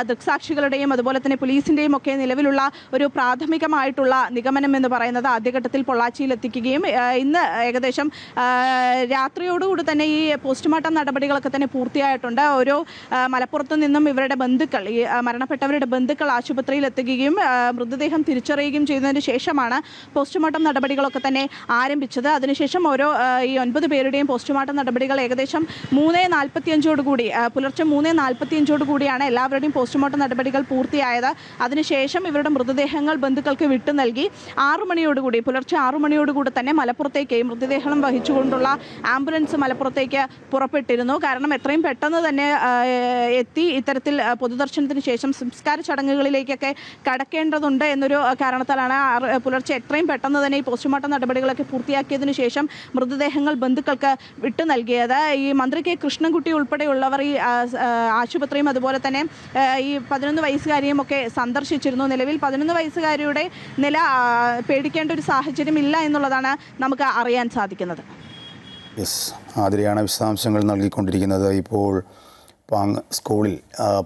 ദൃക്സാക്ഷികളുടെയും അതുപോലെ തന്നെ പോലീസിൻ്റെയും ഒക്കെ നിലവിലുള്ള ഒരു പ്രാഥമികമായിട്ടുള്ള നിഗമനം എന്ന് പറയുന്നത്. ആദ്യഘട്ടത്തിൽ പൊള്ളാച്ചിയിൽ എത്തിക്കുകയും ഇന്ന് ഏകദേശം രാത്രിയോടുകൂടി തന്നെ ഈ പോസ്റ്റ്മോർട്ടം നടപടികളൊക്കെ തന്നെ പൂർത്തിയായിട്ടുണ്ട്. ഓരോ മലപ്പുറത്തു നിന്നും ഇവരുടെ ബന്ധുക്കൾ, ഈ മരണപ്പെട്ടവരുടെ ബന്ധുക്കൾ ആശുപത്രിയിൽ എത്തുകയും മൃതദേഹം തിരിച്ചറിയുകയും ചെയ്തതിന് ശേഷമാണ് പോസ്റ്റ്മോർട്ടം നടപടികളൊക്കെ തന്നെ ആരംഭിച്ചത്. അതിനുശേഷം ഈ 9 പേരുടെയും പോസ്റ്റ്മോർട്ടം നടപടികൾ ഏകദേശം 3:45 പുലർച്ചെ 3:45 എല്ലാവരുടെയും പോസ്റ്റ്മോർട്ടം നടപടികൾ പൂർത്തിയായത്. അതിനുശേഷം ഇവരുടെ മൃതദേഹങ്ങൾ ബന്ധുക്കൾക്ക് വിട്ടു നൽകി 6 മണിയോടുകൂടി പുലർച്ചെ 6 മണിയോടുകൂടി തന്നെ മലപ്പുറത്തേക്ക് മൃതദേഹം വഹിച്ചുകൊണ്ടുള്ള ആംബുലൻസ് മലപ്പുറത്തേക്ക് പുറപ്പെട്ടിരുന്നു. കാരണം എത്രയും പെട്ടെന്ന് തന്നെ എത്തി ഇത്തരത്തിൽ പൊതുദർശനത്തിന് ശേഷം സംസ്കാര ചടങ്ങുകളിലേക്കൊക്കെ കടക്കേണ്ടതുണ്ട് എന്നൊരു കാരണത്താലാണ് പുലർച്ചെ എത്രയും പെട്ടെന്ന് തന്നെ ഈ പോസ്റ്റ്മോർട്ടം നടപടികളൊക്കെ പൂർത്തിയാക്കിയതിനു ശേഷം മൃതദേഹങ്ങൾ ബന്ധുക്കൾക്ക് വിട്ടു നൽകിയത്. ഈ മന്ത്രി കെ കൃഷ്ണൻകുട്ടി ഉൾപ്പെടെയുള്ളവർ ഈ ആശുപത്രിയും അതുപോലെ തന്നെ ഈ 11 വയസ്സുകാരിയും ഒക്കെ സന്ദർശിച്ചിരുന്നു. നിലവിൽ 11 വയസ്സുകാരിയുടെ നില പേടിക്കേണ്ട ഒരു സാഹചര്യം ഇല്ല എന്നുള്ളതാണ് നമുക്ക് അറിയാൻ സാധിക്കുന്നത്. ആതിരയാണ് വിശദാംശങ്ങൾ നൽകിക്കൊണ്ടിരിക്കുന്നത്. ഇപ്പോൾ പാങ് സ്കൂളിൽ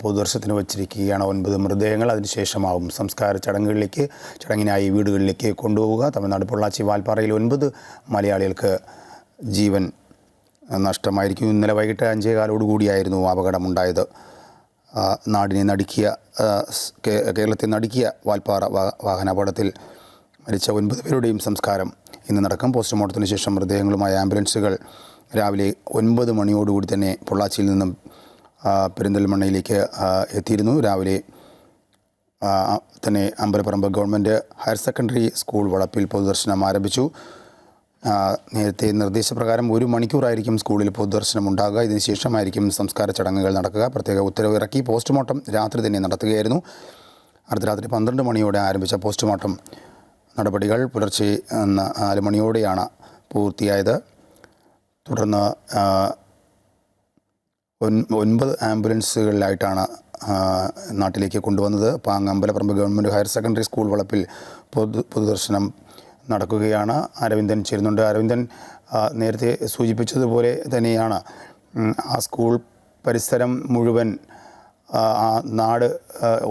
പൊതുദർശനത്തിന് വച്ചിരിക്കുകയാണ് 9 മൃതദേഹങ്ങൾ. അതിനുശേഷമാവും സംസ്കാര ചടങ്ങിനായി വീടുകളിലേക്ക് കൊണ്ടുപോവുക. തമിഴ്നാട് പൊള്ളാച്ചി വാൽപ്പാറയിൽ 9 മലയാളികൾക്ക് ജീവൻ നഷ്ടമായിരിക്കും. ഇന്നലെ വൈകിട്ട് 5:15 അപകടമുണ്ടായത്. കേരളത്തെ നടുക്കിയ വാൽപ്പാറ വാഹനാപകടത്തിൽ മരിച്ച 9 പേരുടെയും സംസ്കാരം ഇന്ന് നടക്കും. പോസ്റ്റ്മോർട്ടത്തിന് ശേഷം മൃതദേഹങ്ങളുമായ ആംബുലൻസുകൾ രാവിലെ 9 മണിയോടുകൂടി തന്നെ പൊള്ളാച്ചിയിൽ നിന്നും പെരിന്തൽമണ്ണയിലേക്ക് എത്തിയിരുന്നു. രാവിലെ തന്നെ അമ്പലപ്പറമ്പ് ഗവൺമെൻറ് ഹയർ സെക്കൻഡറി സ്കൂൾ വളപ്പിൽ പൊതുദർശനം ആരംഭിച്ചു. നേരത്തെ നിർദ്ദേശപ്രകാരം 1 മണിക്കൂറായിരിക്കും സ്കൂളിൽ പൊതുദർശനം ഉണ്ടാകുക. ഇതിനുശേഷമായിരിക്കും സംസ്കാര ചടങ്ങുകൾ നടക്കുക. പ്രത്യേക ഉത്തരവ് ഇറക്കി പോസ്റ്റ്മോർട്ടം രാത്രി തന്നെ നടത്തുകയായിരുന്നു. അർദ്ധരാത്രി 12 മണിയോടെ ആരംഭിച്ച പോസ്റ്റ്മോർട്ടം നടപടികൾ പുലർച്ചെ 4 മണിയോടെയാണ് പൂർത്തിയായത്. തുടർന്ന് 9 ആംബുലൻസുകളിലായിട്ടാണ് നാട്ടിലേക്ക് കൊണ്ടുവന്നത്. പാങ് അമ്പലപ്പറമ്പ് ഗവൺമെൻറ് ഹയർ സെക്കൻഡറി സ്കൂൾ വളപ്പിൽ പൊതുദർശനം നടക്കുകയാണ്. അരവിന്ദൻ ചേരുന്നുണ്ട്. അരവിന്ദൻ, നേരത്തെ സൂചിപ്പിച്ചതുപോലെ തന്നെയാണ് ആ സ്കൂൾ പരിസരം മുഴുവൻ ആ നാട്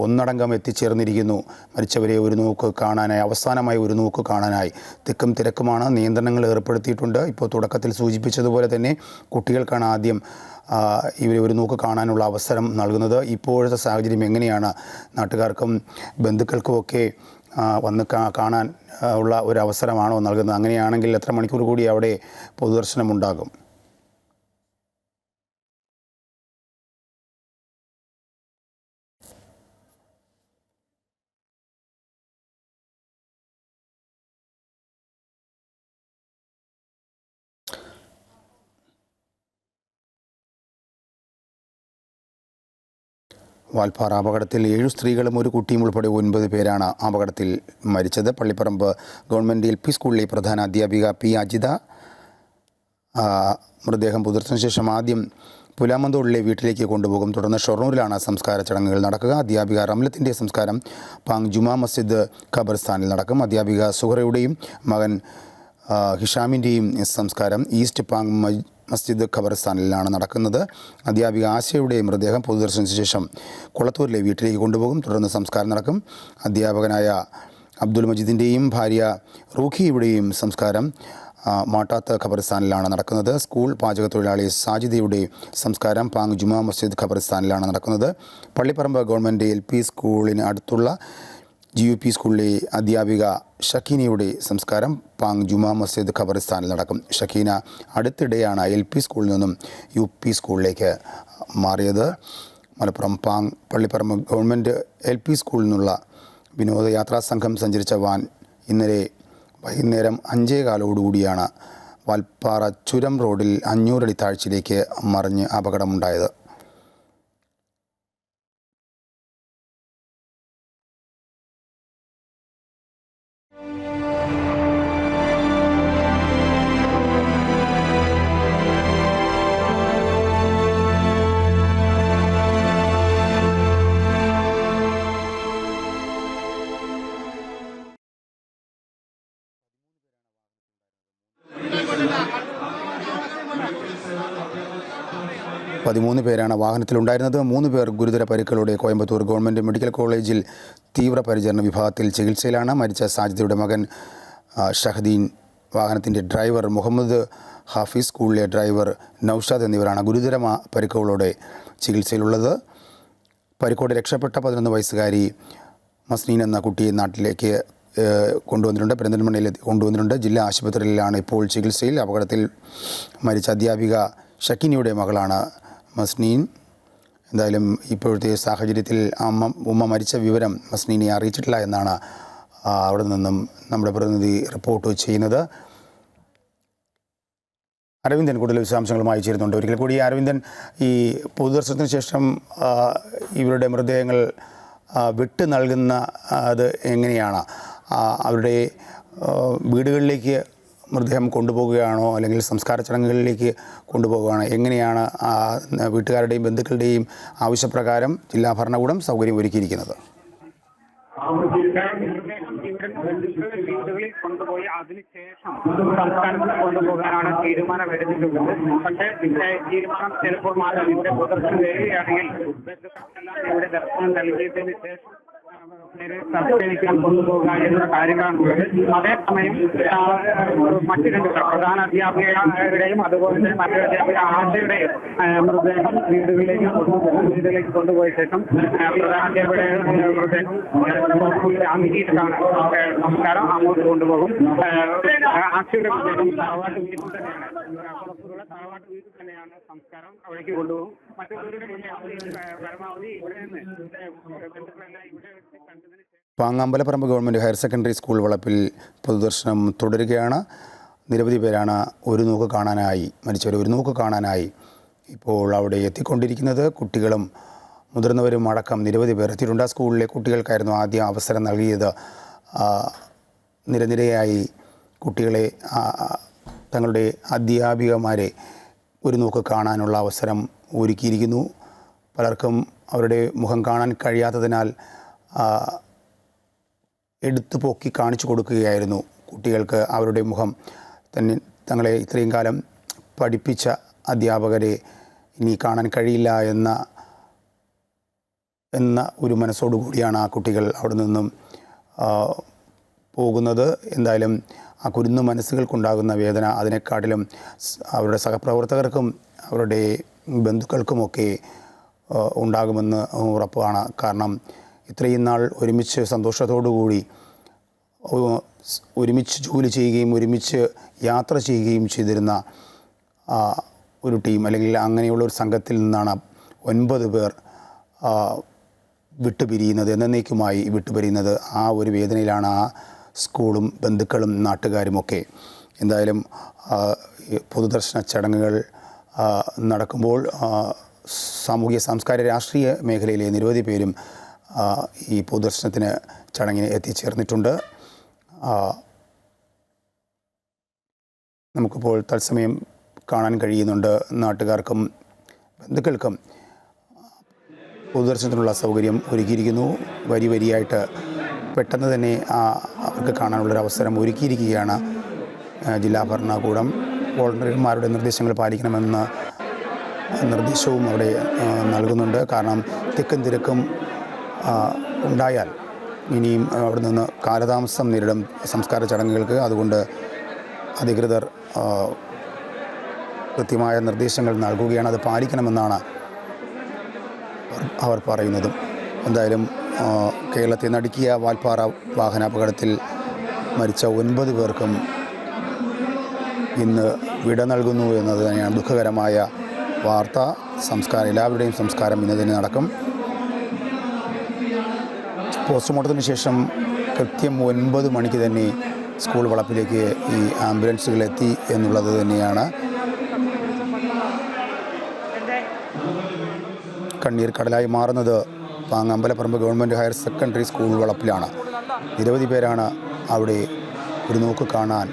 ഒന്നടങ്കം എത്തിച്ചേർന്നിരിക്കുന്നു. മരിച്ചവരെ ഒരു നോക്ക് കാണാനായി, അവസാനമായി ഒരു നോക്ക് കാണാനായി തിക്കും തിരക്കുമാണ്. നിയന്ത്രണങ്ങൾ ഏർപ്പെടുത്തിയിട്ടുണ്ട്. ഇപ്പോൾ തുടക്കത്തിൽ സൂചിപ്പിച്ചതുപോലെ തന്നെ കുട്ടികൾക്കാണ് ആദ്യം ഇവരെ ഒരു നോക്ക് കാണാനുള്ള അവസരം നൽകുന്നത്. ഇപ്പോഴത്തെ സാഹചര്യം എങ്ങനെയാണ്? നാട്ടുകാർക്കും ബന്ധുക്കൾക്കുമൊക്കെ വന്ന് കാണാൻ ഉള്ള ഒരു അവസരമാണോ നൽകുന്നത്? അങ്ങനെയാണെങ്കിൽ എത്ര മണിക്കൂർ കൂടി അവിടെ പൊതുദർശനം ഉണ്ടാകും? വാൽപ്പാറ അപകടത്തിൽ 7 സ്ത്രീകളും ഒരു കുട്ടിയും ഉൾപ്പെടെ 9 പേരാണ് അപകടത്തിൽ മരിച്ചത്. പള്ളിപ്പറമ്പ് ഗവൺമെൻറ് LP സ്കൂളിലെ പ്രധാന അധ്യാപിക P. അജിത മൃതദേഹം പൊതുദർശനത്തിന് ശേഷം ആദ്യം പുലാമന്തോളിലെ വീട്ടിലേക്ക് കൊണ്ടുപോകും. തുടർന്ന് ഷൊർണൂരിലാണ് സംസ്കാര ചടങ്ങുകൾ നടക്കുക. അധ്യാപിക റംലത്തിൻ്റെ സംസ്കാരം പാങ് ജുമാ മസ്ജിദ് ഖബർസ്ഥാനിൽ നടക്കും. അധ്യാപിക സുഹറയുടെയും മകൻ ഹിഷാമിൻ്റെയും സംസ്കാരം ഈസ്റ്റ് പാങ് മസ്ജിദ് ഖബർസ്ഥാനിലാണ് നടക്കുന്നത്. അധ്യാപിക ആശയുടെ മൃതദേഹം പൊതുദർശനത്തിന് ശേഷം കുളത്തൂരിലെ വീട്ടിലേക്ക് കൊണ്ടുപോകും. തുടർന്ന് സംസ്കാരം നടക്കും. അധ്യാപകനായ അബ്ദുൽ മജീദിൻ്റെയും ഭാര്യ റൂഖിയുടെയും സംസ്കാരം മാട്ടാത്ത ഖബർസ്ഥാനിലാണ് നടക്കുന്നത്. സ്കൂൾ പാചകത്തൊഴിലാളി സാജിദയുടെ സംസ്കാരം പാങ് ജുമാ മസ്ജിദ് ഖബർസ്ഥാനിലാണ് നടക്കുന്നത്. പള്ളിപ്പറമ്പ് ഗവൺമെൻറ് LP സ്കൂളിന് അടുത്തുള്ള GUP സ്കൂളിലെ അധ്യാപിക ഷക്കീനയുടെ സംസ്കാരം പാങ് ജുമാ മസ്ജിദ് ഖബർസ്ഥാനിൽ നടക്കും. ഷക്കീന അടുത്തിടെയാണ് LP സ്കൂളിൽ നിന്നും UP സ്കൂളിലേക്ക് മാറിയത്. മലപ്പുറം പാങ് പള്ളിപ്പറമ്പ് ഗവൺമെൻറ് LP സ്കൂളിൽ നിന്നുള്ള വിനോദയാത്രാ സംഘം സഞ്ചരിച്ച വാൻ ഇന്നലെ വൈകുന്നേരം 5:15 വാൽപ്പാറ ചുരം റോഡിൽ 500 അടി താഴ്ചയിലേക്ക് മറിഞ്ഞ് അപകടമുണ്ടായത്. പേരാണ് വാഹനത്തിലുണ്ടായിരുന്നത്. 3 പേർ ഗുരുതര പരിക്കുകളോടെ കോയമ്പത്തൂർ ഗവൺമെൻറ് മെഡിക്കൽ കോളേജിൽ തീവ്രപരിചരണ വിഭാഗത്തിൽ ചികിത്സയിലാണ്. മരിച്ച സാജിദയുടെ മകൻ ഷഹദീൻ, വാഹനത്തിൻ്റെ ഡ്രൈവർ മുഹമ്മദ് ഹാഫിസ്, സ്കൂളിലെ ഡ്രൈവർ നൌഷാദ് എന്നിവരാണ് ഗുരുതര പരിക്കുകളോടെ ചികിത്സയിലുള്ളത്. പരിക്കോടെ രക്ഷപ്പെട്ട 11 വയസ്സുകാരി മസ്നീൻ എന്ന കുട്ടിയെ നാട്ടിലേക്ക് കൊണ്ടുവന്നിട്ടുണ്ട്. പെരിന്തൽമണ്ണയിൽ കൊണ്ടുവന്നിട്ടുണ്ട്. ജില്ലാ ആശുപത്രിയിലാണ് ഇപ്പോൾ ചികിത്സയിൽ. അപകടത്തിൽ മരിച്ച അധ്യാപിക ഷക്കീനയുടെ മകളാണ് മസ്നീൻ. എന്തായാലും ഇപ്പോഴത്തെ സാഹചര്യത്തിൽ ഉമ്മ മരിച്ച വിവരം മസ്നീനെ അറിയിച്ചിട്ടില്ല എന്നാണ് അവിടെ നിന്നും നമ്മുടെ പ്രതിനിധി റിപ്പോർട്ട് ചെയ്യുന്നത്. അരവിന്ദൻ കൂടുതൽ വിശദാംശങ്ങളുമായി ചേരുന്നുണ്ട്. ഒരിക്കൽ കൂടി അരവിന്ദൻ, ഈ പൊതുദർശനത്തിന് ശേഷം ഇവരുടെ മൃതദേഹങ്ങൾ വിട്ട് നൽകുന്ന അത് എങ്ങനെയാണ്? അവരുടെ വീടുകളിലേക്ക് മൃതദേഹം കൊണ്ടുപോകുകയാണോ, അല്ലെങ്കിൽ സംസ്കാര ചടങ്ങുകളിലേക്ക് കൊണ്ടുപോകുകയാണോ? എങ്ങനെയാണ് വീട്ടുകാരുടെയും ബന്ധുക്കളുടെയും ആവശ്യപ്രകാരം ജില്ലാ ഭരണകൂടം സൗകര്യം ഒരുക്കിയിരിക്കുന്നത്? വീടുകളിൽ കൊണ്ടുപോയി അതിനുശേഷം സംസ്ഥാനത്ത് കൊണ്ടുപോകാനാണ് തീരുമാനം എടുത്തിട്ടുള്ളത്. പക്ഷേ തീരുമാനം ചിലപ്പോൾ മാറ്റാം. ഇവിടെ പൊതുദർശനം വരികയാണെങ്കിൽ ഇവിടെ ദർശനം നൽകിയതിന് ശേഷം സംസ്കരിക്കാൻ കൊണ്ടുപോകുക എന്ന കാര്യങ്ങളാണുള്ളത്. അതേസമയം മറ്റു 2 പ്രധാന അധ്യാപികരുടെയും അതുപോലെ തന്നെ മറ്റൊരു അധ്യാപിക ആശയുടെയും മൃതദേഹം വീടുകളിലേക്ക് കൊണ്ടുപോയ ശേഷം പ്രധാന അധ്യാപികയുടെ മൃതദേഹം അംഗീകരിച്ചിട്ടാണ് സംസ്കാരം അങ്ങോട്ട് കൊണ്ടുപോകും. ആശയുടെ മൃതദേഹം തറവാട്ട് വീട്ടിൽ തന്നെയാണ് സംസ്കാരം അവിടേക്ക് കൊണ്ടുപോകും. മറ്റുള്ളവരുടെ പരമാവധി ഇവിടെ നിന്ന് ബന്ധുക്കളെല്ലാം ഇവിടെ പാങ് അമ്പലപ്പറമ്പ് ഗവൺമെൻറ് ഹയർ സെക്കൻഡറി സ്കൂൾ വളപ്പിൽ പൊതുദർശനം തുടരുകയാണ്. നിരവധി പേരാണ് മരിച്ചവരെ ഒരു നോക്ക് കാണാനായി ഇപ്പോൾ അവിടെ എത്തിക്കൊണ്ടിരിക്കുന്നത്. കുട്ടികളും മുതിർന്നവരും അടക്കം നിരവധി പേർ എത്തിയിട്ടുണ്ട്. സ്കൂളിലെ കുട്ടികൾക്കായിരുന്നു ആദ്യം അവസരം നൽകിയത്. നിരനിരയായി കുട്ടികളെ തങ്ങളുടെ അധ്യാപികമാരെ ഒരു നോക്ക് കാണാനുള്ള അവസരം ഒരുക്കിയിരിക്കുന്നു. പലർക്കും അവരുടെ മുഖം കാണാൻ കഴിയാത്തതിനാൽ എടുത്തു പൊക്കി കാണിച്ചു കൊടുക്കുകയായിരുന്നു. കുട്ടികൾക്ക് അവരുടെ മുഖം തങ്ങളെ ഇത്രയും കാലം പഠിപ്പിച്ച അധ്യാപകരെ ഇനി കാണാൻ കഴിയില്ല എന്ന ഒരു മനസ്സോടുകൂടിയാണ് ആ കുട്ടികൾ അവിടെ നിന്നും പോകുന്നത്. എന്തായാലും ആ കുരുന്നു മനസ്സുകൾക്കുണ്ടാകുന്ന വേദന അതിനെക്കാട്ടിലും അവരുടെ സഹപ്രവർത്തകർക്കും അവരുടെ ബന്ധുക്കൾക്കുമൊക്കെ ഉണ്ടാകുമെന്ന് ഉറപ്പാണ്. കാരണം ഇത്രയും നാൾ ഒരുമിച്ച് സന്തോഷത്തോടുകൂടി ഒരുമിച്ച് ജോലി ചെയ്യുകയും ഒരുമിച്ച് യാത്ര ചെയ്യുകയും ചെയ്തിരുന്ന ഒരു ടീം, അല്ലെങ്കിൽ അങ്ങനെയുള്ള ഒരു സംഘത്തിൽ നിന്നാണ് 9 പേർ വിട്ടുപിരിയുന്നത്, എന്നേക്കുമായി വിട്ടുപിരിയുന്നത്. ആ ഒരു വേദനയിലാണ് ആ സ്കൂളും ബന്ധുക്കളും നാട്ടുകാരുമൊക്കെ. എന്തായാലും പൊതുദർശന ചടങ്ങുകൾ നടക്കുമ്പോൾ സാമൂഹിക സാംസ്കാരിക രാഷ്ട്രീയ മേഖലയിലെ നിരവധി പേരും ഈ പൊതുദർശനത്തിന് ചടങ്ങിന് എത്തിച്ചേർന്നിട്ടുണ്ട്. നമുക്കിപ്പോൾ തത്സമയം കാണാൻ കഴിയുന്നുണ്ട്. നാട്ടുകാർക്കും ബന്ധുക്കൾക്കും പൊതുദർശനത്തിനുള്ള സൗകര്യം ഒരുക്കിയിരിക്കുന്നു. വരിയായിട്ട് പെട്ടെന്ന് തന്നെ അവർക്ക് കാണാനുള്ളൊരവസരം ഒരുക്കിയിരിക്കുകയാണ് ജില്ലാ ഭരണകൂടം. വോളണ്ടറിയർമാരുടെ നിർദ്ദേശങ്ങൾ പാലിക്കണമെന്ന നിർദ്ദേശവും അവിടെ നൽകുന്നുണ്ട്. കാരണം തിക്കും തിരക്കും ഉണ്ടായാൽ ഇനിയും അവിടെ നിന്ന് കാലതാമസം നേരിടും സംസ്കാര ചടങ്ങുകൾക്ക്. അതുകൊണ്ട് അധികൃതർ കൃത്യമായ നിർദ്ദേശങ്ങൾ നൽകുകയാണ്, അത് പാലിക്കണമെന്നാണ് അവർ പറയുന്നതും. എന്തായാലും കേരളത്തെ നടുക്കിയ വാൽപ്പാറ വാഹനാപകടത്തിൽ മരിച്ച 9 പേർക്കും ഇന്ന് വിട നൽകുന്നു എന്നത് തന്നെയാണ് ദുഃഖകരമായ വാർത്ത. എല്ലാവരുടെയും സംസ്കാരം ഇന്ന് തന്നെ നടക്കും. പോസ്റ്റ്മോർട്ടത്തിന് ശേഷം കൃത്യം 9 മണിക്ക് തന്നെ സ്കൂൾ വളപ്പിലേക്ക് ഈ ആംബുലൻസുകൾ എത്തി എന്നുള്ളത് തന്നെയാണ്. കണ്ണീർ കടലായി മാറുന്നത് പാങ്ങ് അമ്പലപ്പറമ്പ് ഗവൺമെൻറ് ഹയർ സെക്കൻഡറി സ്കൂൾ വളപ്പിലാണ്. നിരവധി പേരാണ് അവിടെ ഒരു നോക്ക് കാണാൻ,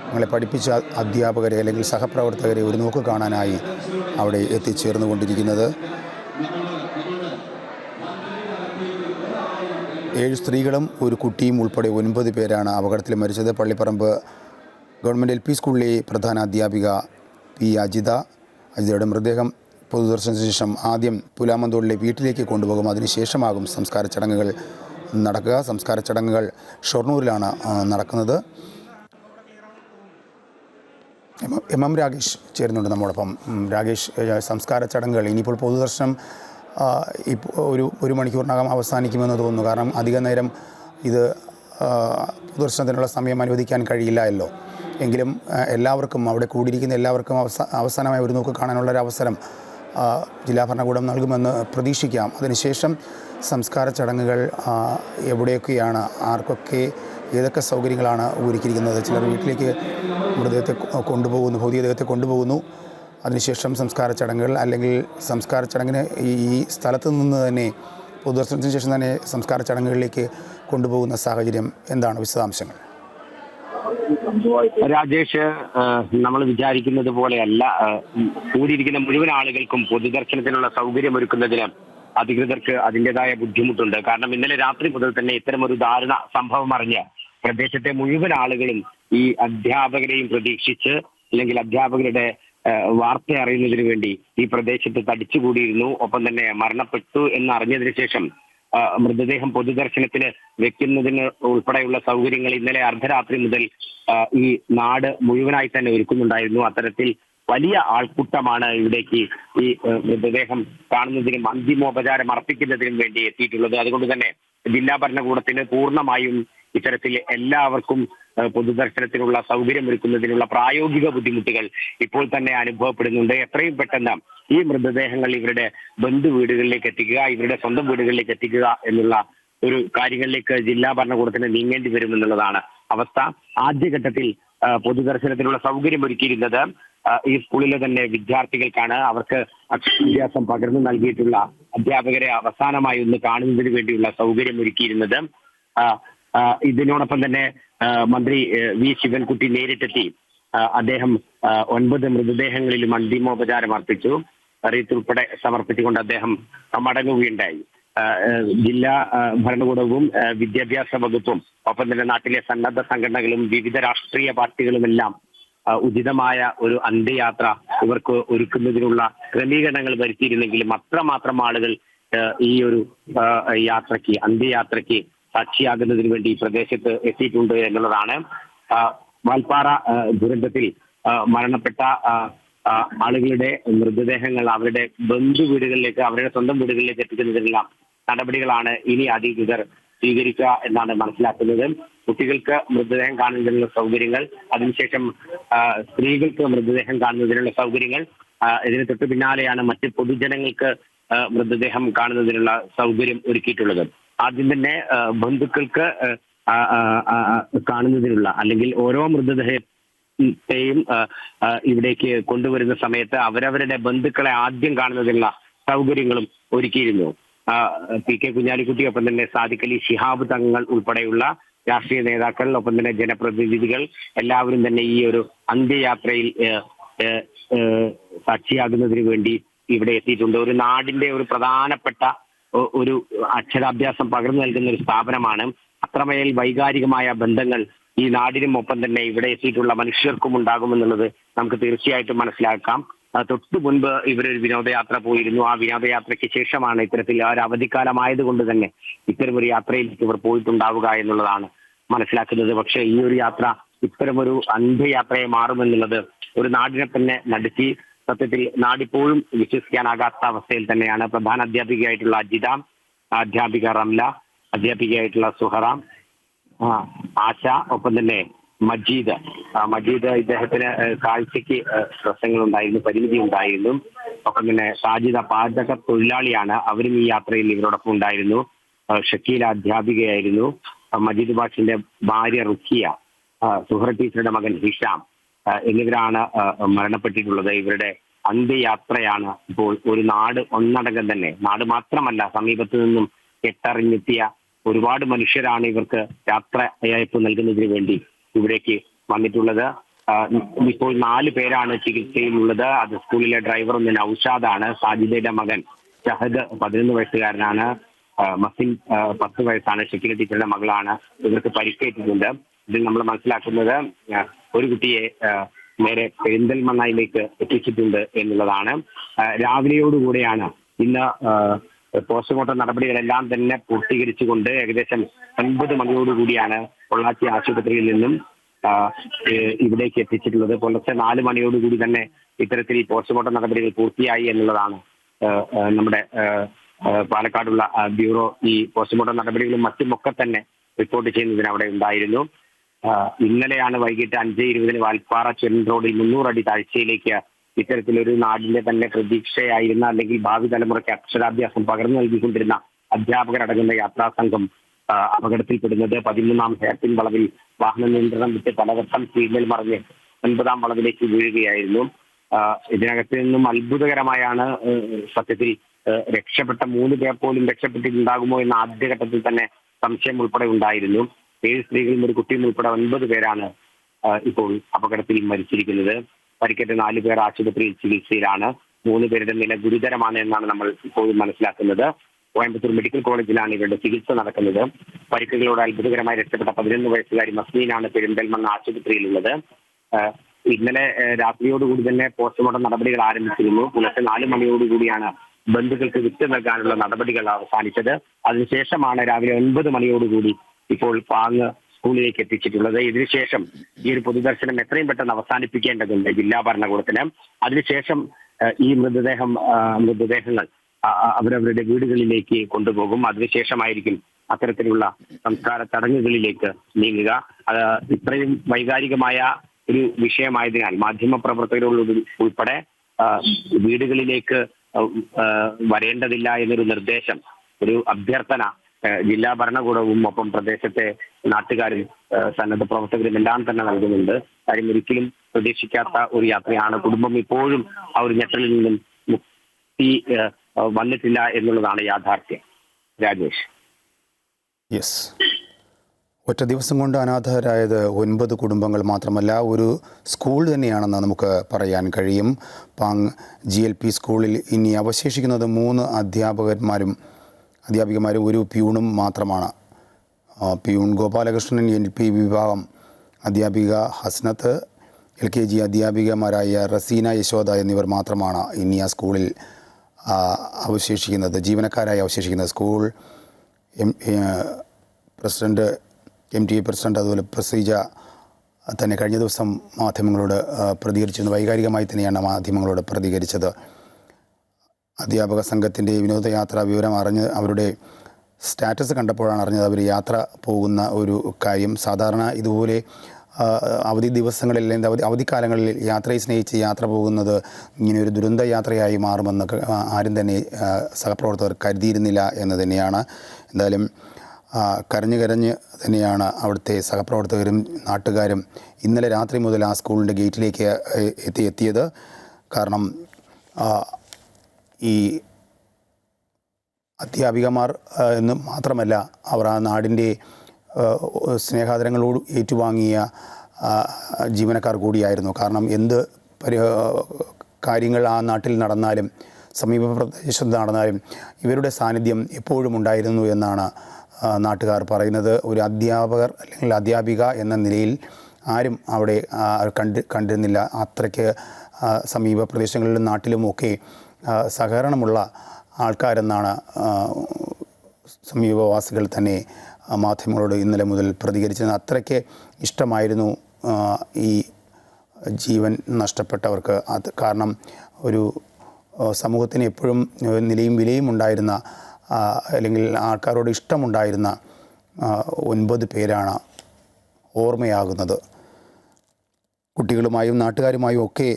ഞങ്ങളെ പഠിപ്പിച്ച അധ്യാപകരെ അല്ലെങ്കിൽ സഹപ്രവർത്തകരെ ഒരു നോക്ക് കാണാനായി അവിടെ എത്തിച്ചേർന്നുകൊണ്ടിരിക്കുന്നത്. 7 സ്ത്രീകളും ഒരു കുട്ടിയും ഉൾപ്പെടെ 9 പേരാണ് അപകടത്തിൽ മരിച്ചത്. പള്ളിപ്പറമ്പ് ഗവൺമെൻറ് LP സ്കൂളിലെ പ്രധാന അധ്യാപിക P. അജിതയുടെ മൃതദേഹം പൊതുദർശനത്തിന് ശേഷം ആദ്യം പുലാമന്തോളിലെ വീട്ടിലേക്ക് കൊണ്ടുപോകും. അതിനുശേഷമാകും സംസ്കാര ചടങ്ങുകൾ നടക്കുക. സംസ്കാര ചടങ്ങുകൾ ഷൊർണൂരിലാണ് നടക്കുന്നത്. M. രാഗേഷ് ചേരുന്നുണ്ട് നമ്മോടൊപ്പം. രാഗേഷ്, സംസ്കാര ചടങ്ങുകൾ ഇനിയിപ്പോൾ പൊതുദർശനം ഒരു മണിക്കൂറിനകം അവസാനിക്കുമെന്ന് തോന്നുന്നു. കാരണം അധിക നേരം ഇത് പൊതുദർശനത്തിനുള്ള സമയം അനുവദിക്കാൻ കഴിയില്ലല്ലോ. എങ്കിലും എല്ലാവർക്കും, അവിടെ കൂടിയിരിക്കുന്ന എല്ലാവർക്കും അവസാനമായി ഒരു നോക്ക് കാണാനുള്ളൊരു അവസരം ജില്ലാ ഭരണകൂടം നൽകുമെന്ന് പ്രതീക്ഷിക്കാം. അതിനുശേഷം സംസ്കാര ചടങ്ങുകൾ എവിടെയൊക്കെയാണ്, ആർക്കൊക്കെ ഏതൊക്കെ സൗകര്യങ്ങളാണ് ഒരുക്കിയിരിക്കുന്നത്? ചിലർ വീട്ടിലേക്ക് മൃതദേഹത്തെ കൊണ്ടുപോകുന്നു, ഭൗതികദേഹത്തെ കൊണ്ടുപോകുന്നു. അതിനുശേഷം സംസ്കാര ചടങ്ങുകൾ, അല്ലെങ്കിൽ സംസ്കാര ചടങ്ങിന് ഈ സ്ഥലത്ത് നിന്ന് തന്നെ പൊതുദർശനത്തിന് ശേഷം തന്നെ സംസ്കാര ചടങ്ങുകളിലേക്ക് കൊണ്ടുപോകുന്ന സാഹചര്യം എന്താണ്? വിശദാംശങ്ങൾ. രാജേഷ്, നമ്മൾ വിചാരിക്കുന്നത് പോലെയല്ല. കൂടിയിരിക്കുന്ന മുഴുവൻ ആളുകൾക്കും പൊതുദർശനത്തിനുള്ള സൗകര്യം ഒരുക്കുന്നതിന് അധികൃതർക്ക് അതിൻ്റെതായ ബുദ്ധിമുട്ടുണ്ട്. കാരണം ഇന്നലെ രാത്രി മുതൽ തന്നെ ഇത്തരമൊരു ദാരുണ സംഭവം അറിഞ്ഞ് പ്രദേശത്തെ മുഴുവൻ ആളുകളും ഈ അധ്യാപകരെയും പ്രതീക്ഷിച്ച്, അല്ലെങ്കിൽ അധ്യാപകരുടെ വാർത്ത അറിയുന്നതിന് വേണ്ടി ഈ പ്രദേശത്ത് തടിച്ചുകൂടിയിരുന്നു. ഒപ്പം തന്നെ മരണപ്പെട്ടു എന്നറിഞ്ഞതിന് ശേഷം മൃതദേഹം പൊതുദർശനത്തിന് വെക്കുന്നതിന് ഉൾപ്പെടെയുള്ള സൗകര്യങ്ങൾ ഇന്നലെ അർദ്ധരാത്രി മുതൽ ഈ നാട് മുഴുവനായി തന്നെ ഒരുക്കുന്നുണ്ടായിരുന്നു. അത്തരത്തിൽ വലിയ ആൾക്കൂട്ടമാണ് ഇവിടേക്ക് ഈ മൃതദേഹം കാണുന്നതിനും അന്തിമോപചാരം അർപ്പിക്കുന്നതിനും വേണ്ടി എത്തിയിട്ടുള്ളത്. അതുകൊണ്ട് തന്നെ ജില്ലാ ഭരണകൂടത്തിന് പൂർണ്ണമായും ഇത്തരത്തിൽ എല്ലാവർക്കും പൊതുദർശനത്തിനുള്ള സൗകര്യം ഒരുക്കുന്നതിനുള്ള പ്രായോഗിക ബുദ്ധിമുട്ടുകൾ ഇപ്പോൾ തന്നെ അനുഭവപ്പെടുന്നുണ്ട്. എത്രയും പെട്ടെന്ന് ഈ മൃതദേഹങ്ങൾ ഇവരുടെ ബന്ധു വീടുകളിലേക്ക് എത്തിക്കുക, ഇവരുടെ സ്വന്തം വീടുകളിലേക്ക് എത്തിക്കുക എന്നുള്ള ഒരു കാര്യങ്ങളിലേക്ക് ജില്ലാ ഭരണകൂടത്തിന് നീങ്ങേണ്ടി വരുമെന്നുള്ളതാണ് അവസ്ഥ. ആദ്യഘട്ടത്തിൽ പൊതുദർശനത്തിനുള്ള സൗകര്യം ഒരുക്കിയിരുന്നത് ഈ സ്കൂളിലെ തന്നെ വിദ്യാർത്ഥികൾക്കാണ്. അവർക്ക് അക്ഷരാഭ്യാസം പകർന്നു നൽകിയിട്ടുള്ള അധ്യാപകരെ അവസാനമായി ഒന്ന് കാണുന്നതിന് വേണ്ടിയുള്ള സൗകര്യം ഒരുക്കിയിരുന്നത്. ഇതിനോടൊപ്പം തന്നെ മന്ത്രി വി. ശിവൻകുട്ടി നേരിട്ടെത്തി അദ്ദേഹം 9 മൃതദേഹങ്ങളിലും അന്തിമോപചാരം അർപ്പിച്ചു. റീത്ത് ഉൾപ്പെടെ സമർപ്പിച്ചുകൊണ്ട് അദ്ദേഹം മടങ്ങുകയുണ്ടായി. ജില്ലാ ഭരണകൂടവും വിദ്യാഭ്യാസ വകുപ്പും ഒപ്പം തന്നെ നാട്ടിലെ സന്നദ്ധ സംഘടനകളും വിവിധ രാഷ്ട്രീയ പാർട്ടികളുമെല്ലാം ഉചിതമായ ഒരു അന്ത്യയാത്ര ഇവർക്ക് ഒരുക്കുന്നതിനുള്ള ക്രമീകരണങ്ങൾ വരുത്തിയിരുന്നെങ്കിലും അത്രമാത്രം ആളുകൾ ഈ ഒരു അന്ത്യയാത്രയ്ക്ക് സാക്ഷിയാകുന്നതിന് വേണ്ടി പ്രദേശത്ത് എത്തിയിട്ടുണ്ട് എന്നുള്ളതാണ്. വാൽപ്പാറ ദുരന്തത്തിൽ മരണപ്പെട്ട ആളുകളുടെ മൃതദേഹങ്ങൾ അവരുടെ ബന്ധു വീടുകളിലേക്ക്, അവരുടെ സ്വന്തം വീടുകളിലേക്ക് എത്തിക്കുന്നതിനുള്ള നടപടികളാണ് ഇനി അധികൃതർ സ്വീകരിക്കുക എന്നാണ് മനസ്സിലാക്കുന്നത്. കുട്ടികൾക്ക് മൃതദേഹം കാണുന്നതിനുള്ള സൗകര്യങ്ങൾ, അതിനുശേഷം സ്ത്രീകൾക്ക് മൃതദേഹം കാണുന്നതിനുള്ള സൗകര്യങ്ങൾ, ഇതിന് തൊട്ട് പിന്നാലെയാണ് മറ്റ് പൊതുജനങ്ങൾക്ക് മൃതദേഹം കാണുന്നതിനുള്ള സൗകര്യം ഒരുക്കിയിട്ടുള്ളത്. ആദ്യം തന്നെ ബന്ധുക്കൾക്ക് കാണുന്നതിനുള്ള, അല്ലെങ്കിൽ ഓരോ മൃതദേഹത്തെയും ഇവിടേക്ക് കൊണ്ടുവരുന്ന സമയത്ത് അവരവരുടെ ബന്ധുക്കളെ ആദ്യം കാണുന്നതിനുള്ള സൗകര്യങ്ങളും ഒരുക്കിയിരുന്നു. PK കുഞ്ഞാലിക്കുട്ടി, ഒപ്പം തന്നെ സാദിഖ് അലി ശിഹാബ് തങ്ങൾ ഉൾപ്പെടെയുള്ള രാഷ്ട്രീയ നേതാക്കൾ, ഒപ്പം തന്നെ ജനപ്രതിനിധികൾ എല്ലാവരും തന്നെ ഈ ഒരു അന്ത്യയാത്രയിൽ സാക്ഷിയാകുന്നതിന് വേണ്ടി ഇവിടെ എത്തിയിട്ടുണ്ട്. ഒരു നാടിന്റെ ഒരു പ്രധാനപ്പെട്ട ഒരു അക്ഷരാഭ്യാസം പകർന്നു നൽകുന്ന ഒരു സ്ഥാപനമാണ്. അത്രമേൽ വൈകാരികമായ ബന്ധങ്ങൾ ഈ നാടിനും ഒപ്പം തന്നെ ഇവിടെ എത്തിയിട്ടുള്ള മനുഷ്യർക്കും ഉണ്ടാകുമെന്നുള്ളത് നമുക്ക് തീർച്ചയായിട്ടും മനസ്സിലാക്കാം. തൊട്ടു മുൻപ് ഇവരൊരു വിനോദയാത്ര പോയിരുന്നു. ആ വിനോദയാത്രയ്ക്ക് ശേഷമാണ് ഇത്തരത്തിൽ ഒരു അവധിക്കാലമായതുകൊണ്ട് തന്നെ ഇത്തരമൊരു യാത്രയിലേക്ക് ഇവർ പോയിട്ടുണ്ടാവുക എന്നുള്ളതാണ് മനസ്സിലാക്കുന്നത്. പക്ഷേ ഈ ഒരു യാത്ര ഇത്തരമൊരു അന്ത്യയാത്രയെ മാറുമെന്നുള്ളത് ഒരു നാടിനെ തന്നെ നടുക്കി. സത്യത്തിൽ നാടിപ്പോഴും വിശ്വസിക്കാനാകാത്ത അവസ്ഥയിൽ തന്നെയാണ്. പ്രധാന അധ്യാപികയായിട്ടുള്ള അജിത, അധ്യാപിക റംല, അധ്യാപികയായിട്ടുള്ള സുഹറ, ആശ, ഒപ്പം തന്നെ മജീദ്. ഇദ്ദേഹത്തിന് കാഴ്ചയ്ക്ക് പ്രശ്നങ്ങളുണ്ടായിരുന്നു, പരിമിതി ഉണ്ടായിരുന്നു. ഒപ്പം തന്നെ സാജിദ പാചക തൊഴിലാളിയാണ്, അവരും ഈ യാത്രയിൽ ഇവരോടൊപ്പം ഉണ്ടായിരുന്നു. ഷക്കീല അധ്യാപികയായിരുന്നു. മജീദ് ബാഷിന്റെ ഭാര്യ റുക്കിയ, സുഹറ ടീച്ചറുടെ മകൻ ഹിഷാം എന്നിവരാണ് മരണപ്പെട്ടിട്ടുള്ളത്. ഇവരുടെ അന്ത്യയാത്രയാണ് ഇപ്പോൾ ഒരു നാട് ഒന്നടങ്കം തന്നെ, നാട് മാത്രമല്ല സമീപത്തു നിന്നും കെട്ടറിഞ്ഞെത്തിയ ഒരുപാട് മനുഷ്യരാണ് ഇവർക്ക് യാത്രയയപ്പ് നൽകുന്നതിന് വേണ്ടി ഇവിടേക്ക് വന്നിട്ടുള്ളത്. ഇപ്പോൾ 4 പേരാണ് ചികിത്സയിലുള്ളത്. അത് സ്കൂളിലെ ഡ്രൈവർ ഒന്ന് നൌഷാദാണ്, സാജിദയുടെ മകൻ ഷഹദ് 11 വയസ്സുകാരനാണ്, മസിൻ 10 വയസ്സാണ്, ഷക്കീല ടീച്ചറുടെ മകളാണ്. ഇവർക്ക് പരിക്കേറ്റിട്ടുണ്ട്. ഇതിൽ നമ്മൾ മനസ്സിലാക്കുന്നത് ഒരു കുട്ടിയെ നേരെ പെരിന്തൽമണ്ണയിലേക്ക് എത്തിച്ചിട്ടുണ്ട് എന്നുള്ളതാണ്. രാവിലെയോടുകൂടെയാണ് ഇന്ന് പോസ്റ്റ്മോർട്ടം നടപടികളെല്ലാം തന്നെ പൂർത്തീകരിച്ചുകൊണ്ട് ഏകദേശം 9 മണിയോടുകൂടിയാണ് പൊള്ളാച്ചി ആശുപത്രിയിൽ നിന്നും ഇവിടേക്ക് എത്തിച്ചിട്ടുള്ളത്. പുലർച്ചെ 4 മണിയോടുകൂടി തന്നെ ഇത്തരത്തിൽ ഈ പോസ്റ്റ്മോർട്ടം നടപടികൾ പൂർത്തിയായി എന്നുള്ളതാണ് നമ്മുടെ പാലക്കാടുള്ള ബ്യൂറോ ഈ പോസ്റ്റ്മോർട്ടം നടപടികളും മറ്റുമൊക്കെ തന്നെ റിപ്പോർട്ട് ചെയ്യുന്നതിന് അവിടെ ഉണ്ടായിരുന്നു. ഇന്നലെയാണ് വൈകിട്ട് 5:20 വാൽപ്പാറ ചെറിൻ റോഡിൽ 300 അടി താഴ്ചയിലേക്ക് ഇത്തരത്തിലൊരു നാടിന്റെ തന്നെ പ്രതീക്ഷയായിരുന്ന അല്ലെങ്കിൽ ഭാവി തലമുറയ്ക്ക് അക്ഷരാഭ്യാസം പകർന്നു നൽകിക്കൊണ്ടിരുന്ന അധ്യാപകരടങ്ങുന്ന യാത്രാ സംഘം അപകടത്തിൽപ്പെടുന്നത്. 13-ാം ഹെയർപിൻ വളവിൽ വാഹന നിയന്ത്രണം വിട്ട് പലവട്ടം സ്പീഡിൽ മറിഞ്ഞ് 9-ാം വളവിലേക്ക് വീഴുകയായിരുന്നു. ഇതിനകത്ത് നിന്നും അത്ഭുതകരമായാണ് സത്യത്തിൽ രക്ഷപ്പെട്ട 3 പേർ പോലും രക്ഷപ്പെട്ടിട്ടുണ്ടാകുമോ എന്ന ആദ്യഘട്ടത്തിൽ തന്നെ സംശയം ഉൾപ്പെടെ ഉണ്ടായിരുന്നു. 7 സ്ത്രീകളും ഒരു കുട്ടിയും ഉൾപ്പെടെ 9 പേരാണ് ഇപ്പോൾ അപകടത്തിൽ മരിച്ചിരിക്കുന്നത്. പരിക്കേറ്റ 4 പേർ ആശുപത്രിയിൽ ചികിത്സയിലാണ്. 3 പേരുടെ നില ഗുരുതരമാണ് എന്നാണ് നമ്മൾ ഇപ്പോഴും മനസ്സിലാക്കുന്നത്. കോയമ്പത്തൂർ മെഡിക്കൽ കോളേജിലാണ് ഇവരുടെ ചികിത്സ നടക്കുന്നത്. പരിക്കുകളോട് അത്ഭുതകരമായി രക്ഷപ്പെട്ട 11 വയസ്സുകാരി മസ്ലീനാണ് പെരിന്തൽമണ്ണ ആശുപത്രിയിലുള്ളത്. ഇന്നലെ രാത്രിയോടുകൂടി തന്നെ പോസ്റ്റ്മോർട്ടം നടപടികൾ ആരംഭിച്ചിരുന്നു. പുലർച്ചെ 4 മണിയോടുകൂടിയാണ് ബന്ധുക്കൾക്ക് വിറ്റ് നൽകാനുള്ള നടപടികൾ അവസാനിച്ചത്. അതിനുശേഷമാണ് രാവിലെ 9 മണിയോടുകൂടി ഇപ്പോൾ പാങ് സ്കൂളിലേക്ക് എത്തിച്ചിട്ടുള്ളത്. ഇതിനുശേഷം ഈ ഒരു പൊതുദർശനം എത്രയും പെട്ടെന്ന് അവസാനിപ്പിക്കേണ്ടതുണ്ട് ജില്ലാ ഭരണകൂടത്തിന്. അതിനുശേഷം ഈ മൃതദേഹങ്ങൾ അവരവരുടെ വീടുകളിലേക്ക് കൊണ്ടുപോകും. അതിനുശേഷമായിരിക്കും അത്തരത്തിലുള്ള സംസ്കാര ചടങ്ങുകളിലേക്ക് നീങ്ങുക. ഇത്രയും വൈകാരികമായ ഒരു വിഷയമായതിനാൽ മാധ്യമപ്രവർത്തകരോട് ഉൾപ്പെടെ വീടുകളിലേക്ക് വരേണ്ടതില്ല എന്നൊരു നിർദ്ദേശം, ഒരു അഭ്യർത്ഥന ജില്ലാ ഭരണകൂടവും ഒപ്പം പ്രദേശത്തെ നാട്ടുകാരും സന്നദ്ധ പ്രവർത്തകരും എല്ലാം തന്നെ നൽകുന്നുണ്ട്. കാര്യം ഒരിക്കലും പ്രതീക്ഷിക്കാത്ത ഒരു യാത്രയാണ്. കുടുംബം ഇപ്പോഴും ആ ഒരു ഞെട്ടലിൽ നിന്നും മുക്തി വന്നിട്ടില്ല എന്നുള്ളതാണ് യാഥാർത്ഥ്യം. രാജേഷ്. യെസ്, ഒറ്റ ദിവസം കൊണ്ട് അനാഥരായത് 9 കുടുംബങ്ങൾ മാത്രമല്ല, ഒരു സ്കൂൾ തന്നെയാണെന്ന് നമുക്ക് പറയാൻ കഴിയും. പാങ് GLP സ്കൂളിൽ ഇനി അവശേഷിക്കുന്നത് 3 അധ്യാപികമാരും ഒരു പ്യൂണും മാത്രമാണ്. പ്യൂൺ ഗോപാലകൃഷ്ണൻ NP വിഭാഗം അധ്യാപിക ഹസ്നത്ത്, LKG അധ്യാപികമാരായ റസീന, യശോദ എന്നിവർ മാത്രമാണ് ഇനി ആ സ്കൂളിൽ അവശേഷിക്കുന്നത്, ജീവനക്കാരായി അവശേഷിക്കുന്നത്. സ്കൂൾ പ്രസിഡന്റ്, MTA പ്രസിഡന്റ്, അതുപോലെ പ്രസീജ തന്നെ കഴിഞ്ഞ ദിവസം മാധ്യമങ്ങളോട് പ്രതികരിച്ചിരുന്നു. വൈകാരികമായി തന്നെയാണ് മാധ്യമങ്ങളോട് പ്രതികരിച്ചത്. അധ്യാപക സംഘത്തിൻ്റെ വിനോദയാത്രാ വിവരം അറിഞ്ഞ് അവരുടെ സ്റ്റാറ്റസ് കണ്ടപ്പോഴാണ് അറിഞ്ഞത് അവർ യാത്ര പോകുന്ന ഒരു കാര്യം. സാധാരണ ഇതുപോലെ അവധി ദിവസങ്ങളിൽ അല്ലെങ്കിൽ അവധിക്കാലങ്ങളിൽ യാത്രയെ സ്നേഹിച്ച് യാത്ര പോകുന്നത് ഇങ്ങനെ ഒരു ദുരന്ത യാത്രയായി മാറുമെന്ന് ആരും തന്നെ സഹപ്രവർത്തകർ കരുതിയിരുന്നില്ല എന്ന് തന്നെയാണ്. എന്തായാലും കരഞ്ഞ് തന്നെയാണ് അവിടുത്തെ സഹപ്രവർത്തകരും നാട്ടുകാരും ഇന്നലെ രാത്രി മുതൽ ആ സ്കൂളിൻ്റെ ഗേറ്റിലേക്ക് എത്തിയത്. കാരണം ഈ അധ്യാപികമാർ എന്ന് മാത്രമല്ല, അവർ ആ നാടിൻ്റെ സ്നേഹാദരങ്ങളോട് ഏറ്റുവാങ്ങിയ ജീവനക്കാർ കൂടിയായിരുന്നു. കാരണം എന്ത് കാര്യങ്ങൾ ആ നാട്ടിൽ നടന്നാലും സമീപ പ്രദേശത്ത് നടന്നാലും ഇവരുടെ സാന്നിധ്യം എപ്പോഴും ഉണ്ടായിരുന്നു എന്നാണ് നാട്ടുകാർ പറയുന്നത്. ഒരു അധ്യാപകർ അല്ലെങ്കിൽ അധ്യാപിക എന്ന നിലയിൽ ആരും അവിടെ കണ്ടിരുന്നില്ല. അത്രയ്ക്ക് സമീപ പ്രദേശങ്ങളിലും നാട്ടിലുമൊക്കെ സഹകരണമുള്ള ആൾക്കാരെന്നാണ് സമീപവാസികൾ തന്നെ മാധ്യമങ്ങളോട് ഇന്നലെ മുതൽ പ്രതികരിച്ചത്. അത്രയ്ക്ക് ഇഷ്ടമായിരുന്നു ഈ ജീവൻ നഷ്ടപ്പെട്ടവർക്ക്. അത് കാരണം ഒരു സമൂഹത്തിന് എപ്പോഴും നിലയും വിലയും ഉണ്ടായിരുന്ന അല്ലെങ്കിൽ ആൾക്കാരോട് ഇഷ്ടമുണ്ടായിരുന്ന 9 പേരാണ് ഓർമ്മയാകുന്നത്. കുട്ടികളുമായും നാട്ടുകാരുമായും ഒക്കെ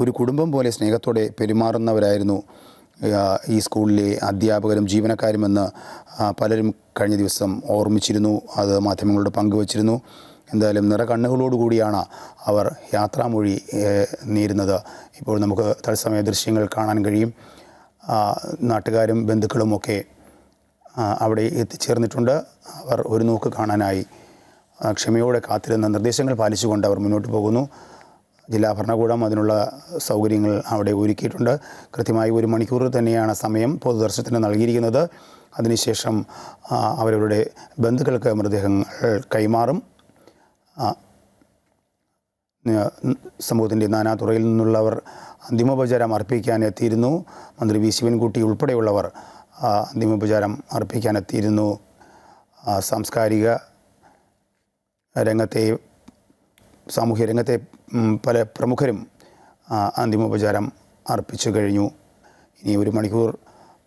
ഒരു കുടുംബം പോലെ സ്നേഹത്തോടെ പെരുമാറുന്നവരായിരുന്നു ഈ സ്കൂളിലെ അധ്യാപകരും ജീവനക്കാരുമെന്ന് പലരും കഴിഞ്ഞ ദിവസം ഓർമ്മിച്ചിരുന്നു. അത് മാധ്യമങ്ങളോട് പങ്കുവച്ചിരുന്നു. എന്തായാലും നിറകണ്ണുകളോടുകൂടിയാണ് അവർ യാത്രാമൊഴി നേരുന്നത്. ഇപ്പോൾ നമുക്ക് തത്സമയ ദൃശ്യങ്ങൾ കാണാൻ കഴിയും. നാട്ടുകാരും ബന്ധുക്കളുമൊക്കെ അവിടെ എത്തിച്ചേർന്നിട്ടുണ്ട്. അവർ ഒരു നോക്ക് കാണാനായി ക്ഷമയോടെ കാത്തിരുന്ന നിർദ്ദേശങ്ങൾ പാലിച്ചുകൊണ്ട് അവർ മുന്നോട്ട് പോകുന്നു. ജില്ലാ ഭരണകൂടം അതിനുള്ള സൗകര്യങ്ങൾ അവിടെ ഒരുക്കിയിട്ടുണ്ട്. കൃത്യമായി 1 മണിക്കൂർ തന്നെയാണ് സമയം പൊതുദർശനത്തിന് നൽകിയിരിക്കുന്നത്. അതിനുശേഷം അവരവരുടെ ബന്ധുക്കൾക്ക് മൃതദേഹങ്ങൾ കൈമാറും. സമൂഹത്തിൻ്റെ നാനാതുറയിൽ നിന്നുള്ളവർ അന്തിമോപചാരം അർപ്പിക്കാൻ എത്തിയിരുന്നു. മന്ത്രി വി ശിവൻകുട്ടി ഉൾപ്പെടെയുള്ളവർ അന്തിമോപചാരം അർപ്പിക്കാൻ എത്തിയിരുന്നു. സാംസ്കാരിക രംഗത്തെ സാമൂഹ്യ രംഗത്തെ പല പ്രമുഖരും അന്തിമോപചാരം അർപ്പിച്ചു കഴിഞ്ഞു. ഇനി 1 മണിക്കൂർ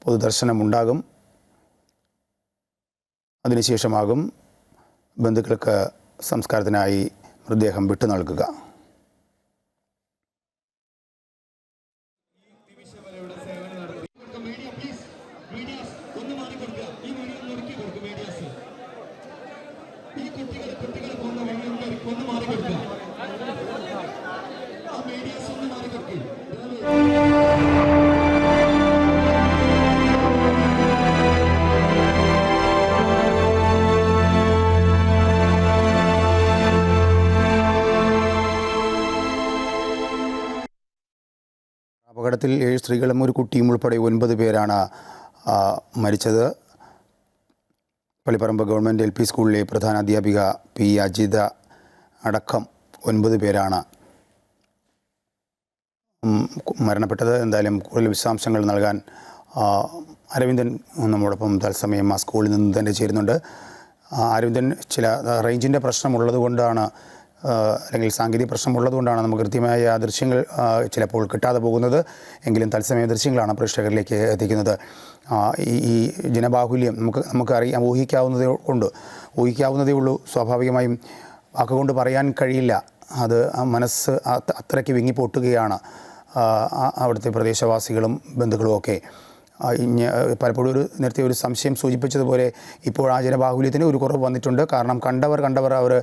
പൊതുദർശനമുണ്ടാകും. അതിനുശേഷമാകും ബന്ധുക്കൾക്ക് സംസ്കാരത്തിനായി മൃതദേഹം വിട്ടു നൽകുക. അപകടത്തിൽ 7 സ്ത്രീകളും ഒരു കുട്ടിയും ഉൾപ്പെടെ 9 പേരാണ് മരിച്ചത്. പള്ളിപ്പറമ്പ് ഗവൺമെൻറ് LP സ്കൂളിലെ പ്രധാന അധ്യാപിക പി അജിത അടക്കം 9 പേരാണ് മരണപ്പെട്ടത്. എന്തായാലും കൂടുതൽ വിശദാംശങ്ങൾ നൽകാൻ അരവിന്ദൻ നമ്മോടൊപ്പം തത്സമയം ആ സ്കൂളിൽ നിന്ന് തന്നെ ചേരുന്നുണ്ട്. അരവിന്ദൻ, ചില റേഞ്ചിൻ്റെ പ്രശ്നമുള്ളത് കൊണ്ടാണ് അല്ലെങ്കിൽ സാങ്കേതിക പ്രശ്നമുള്ളതുകൊണ്ടാണ് നമുക്ക് കൃത്യമായ ദൃശ്യങ്ങൾ ചിലപ്പോൾ കിട്ടാതെ പോകുന്നത്. എങ്കിലും തത്സമയ ദൃശ്യങ്ങളാണ് പ്രേക്ഷകരിലേക്ക് എത്തിക്കുന്നത്. ഈ ജനബാഹുല്യം നമുക്കറിയാം, ഊഹിക്കാവുന്നതേ ഉള്ളൂ. സ്വാഭാവികമായും വാക്കുകൊണ്ട് പറയാൻ കഴിയില്ല. അത് മനസ്സ് അത്രയ്ക്ക് വിങ്ങിപ്പൊട്ടുകയാണ് അവിടുത്തെ പ്രദേശവാസികളും ബന്ധുക്കളും ഒക്കെ. പലപ്പോഴും നേരത്തെ ഒരു സംശയം സൂചിപ്പിച്ചതുപോലെ ഇപ്പോൾ ആ ജനബാഹുല്യത്തിന് ഒരു കുറവ് വന്നിട്ടുണ്ട്. കാരണം കണ്ടവർ അവർ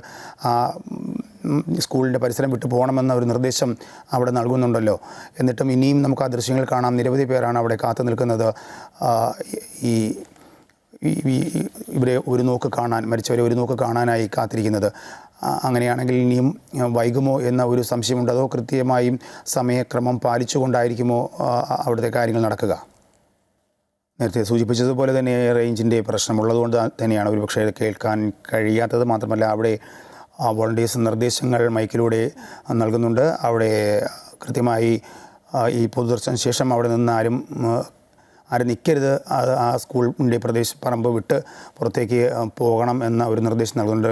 സ്കൂളിൻ്റെ പരിസരം വിട്ടു പോകണമെന്ന ഒരു നിർദ്ദേശം അവിടെ നൽകുന്നുണ്ടല്ലോ. എന്നിട്ടും ഇനിയും നമുക്ക് ആ ദൃശ്യങ്ങൾ കാണാം. നിരവധി പേരാണ് അവിടെ കാത്തു നിൽക്കുന്നത്. ഇവരെ ഒരു നോക്ക് കാണാൻ, മരിച്ചവരെ ഒരു നോക്ക് കാണാനായി കാത്തിരിക്കുന്നത്. അങ്ങനെയാണെങ്കിൽ ഇനിയും വൈകുമോ എന്ന ഒരു സംശയമുണ്ട്. അതോ കൃത്യമായും സമയക്രമം പാലിച്ചുകൊണ്ടായിരിക്കുമോ അവിടുത്തെ കാര്യങ്ങൾ നടക്കുക? നേരത്തെ സൂചിപ്പിച്ചതുപോലെ തന്നെ റേഞ്ചിൻ്റെ പ്രശ്നമുള്ളതുകൊണ്ട് തന്നെയാണ് ഒരുപക്ഷെ കേൾക്കാൻ കഴിയാത്തത്. മാത്രമല്ല അവിടെ വോളണ്ടിയേഴ്സ് നിർദ്ദേശങ്ങൾ മൈക്കിലൂടെ നൽകുന്നുണ്ട്. അവിടെ കൃത്യമായി ഈ പൊതുദർശന ശേഷം അവിടെ നിന്ന് ആരും നിൽക്കരുത്, ആ സ്കൂളിൻ്റെ പറമ്പ് വിട്ട് പുറത്തേക്ക് പോകണം എന്ന ഒരു നിർദ്ദേശം നൽകുന്നുണ്ട്.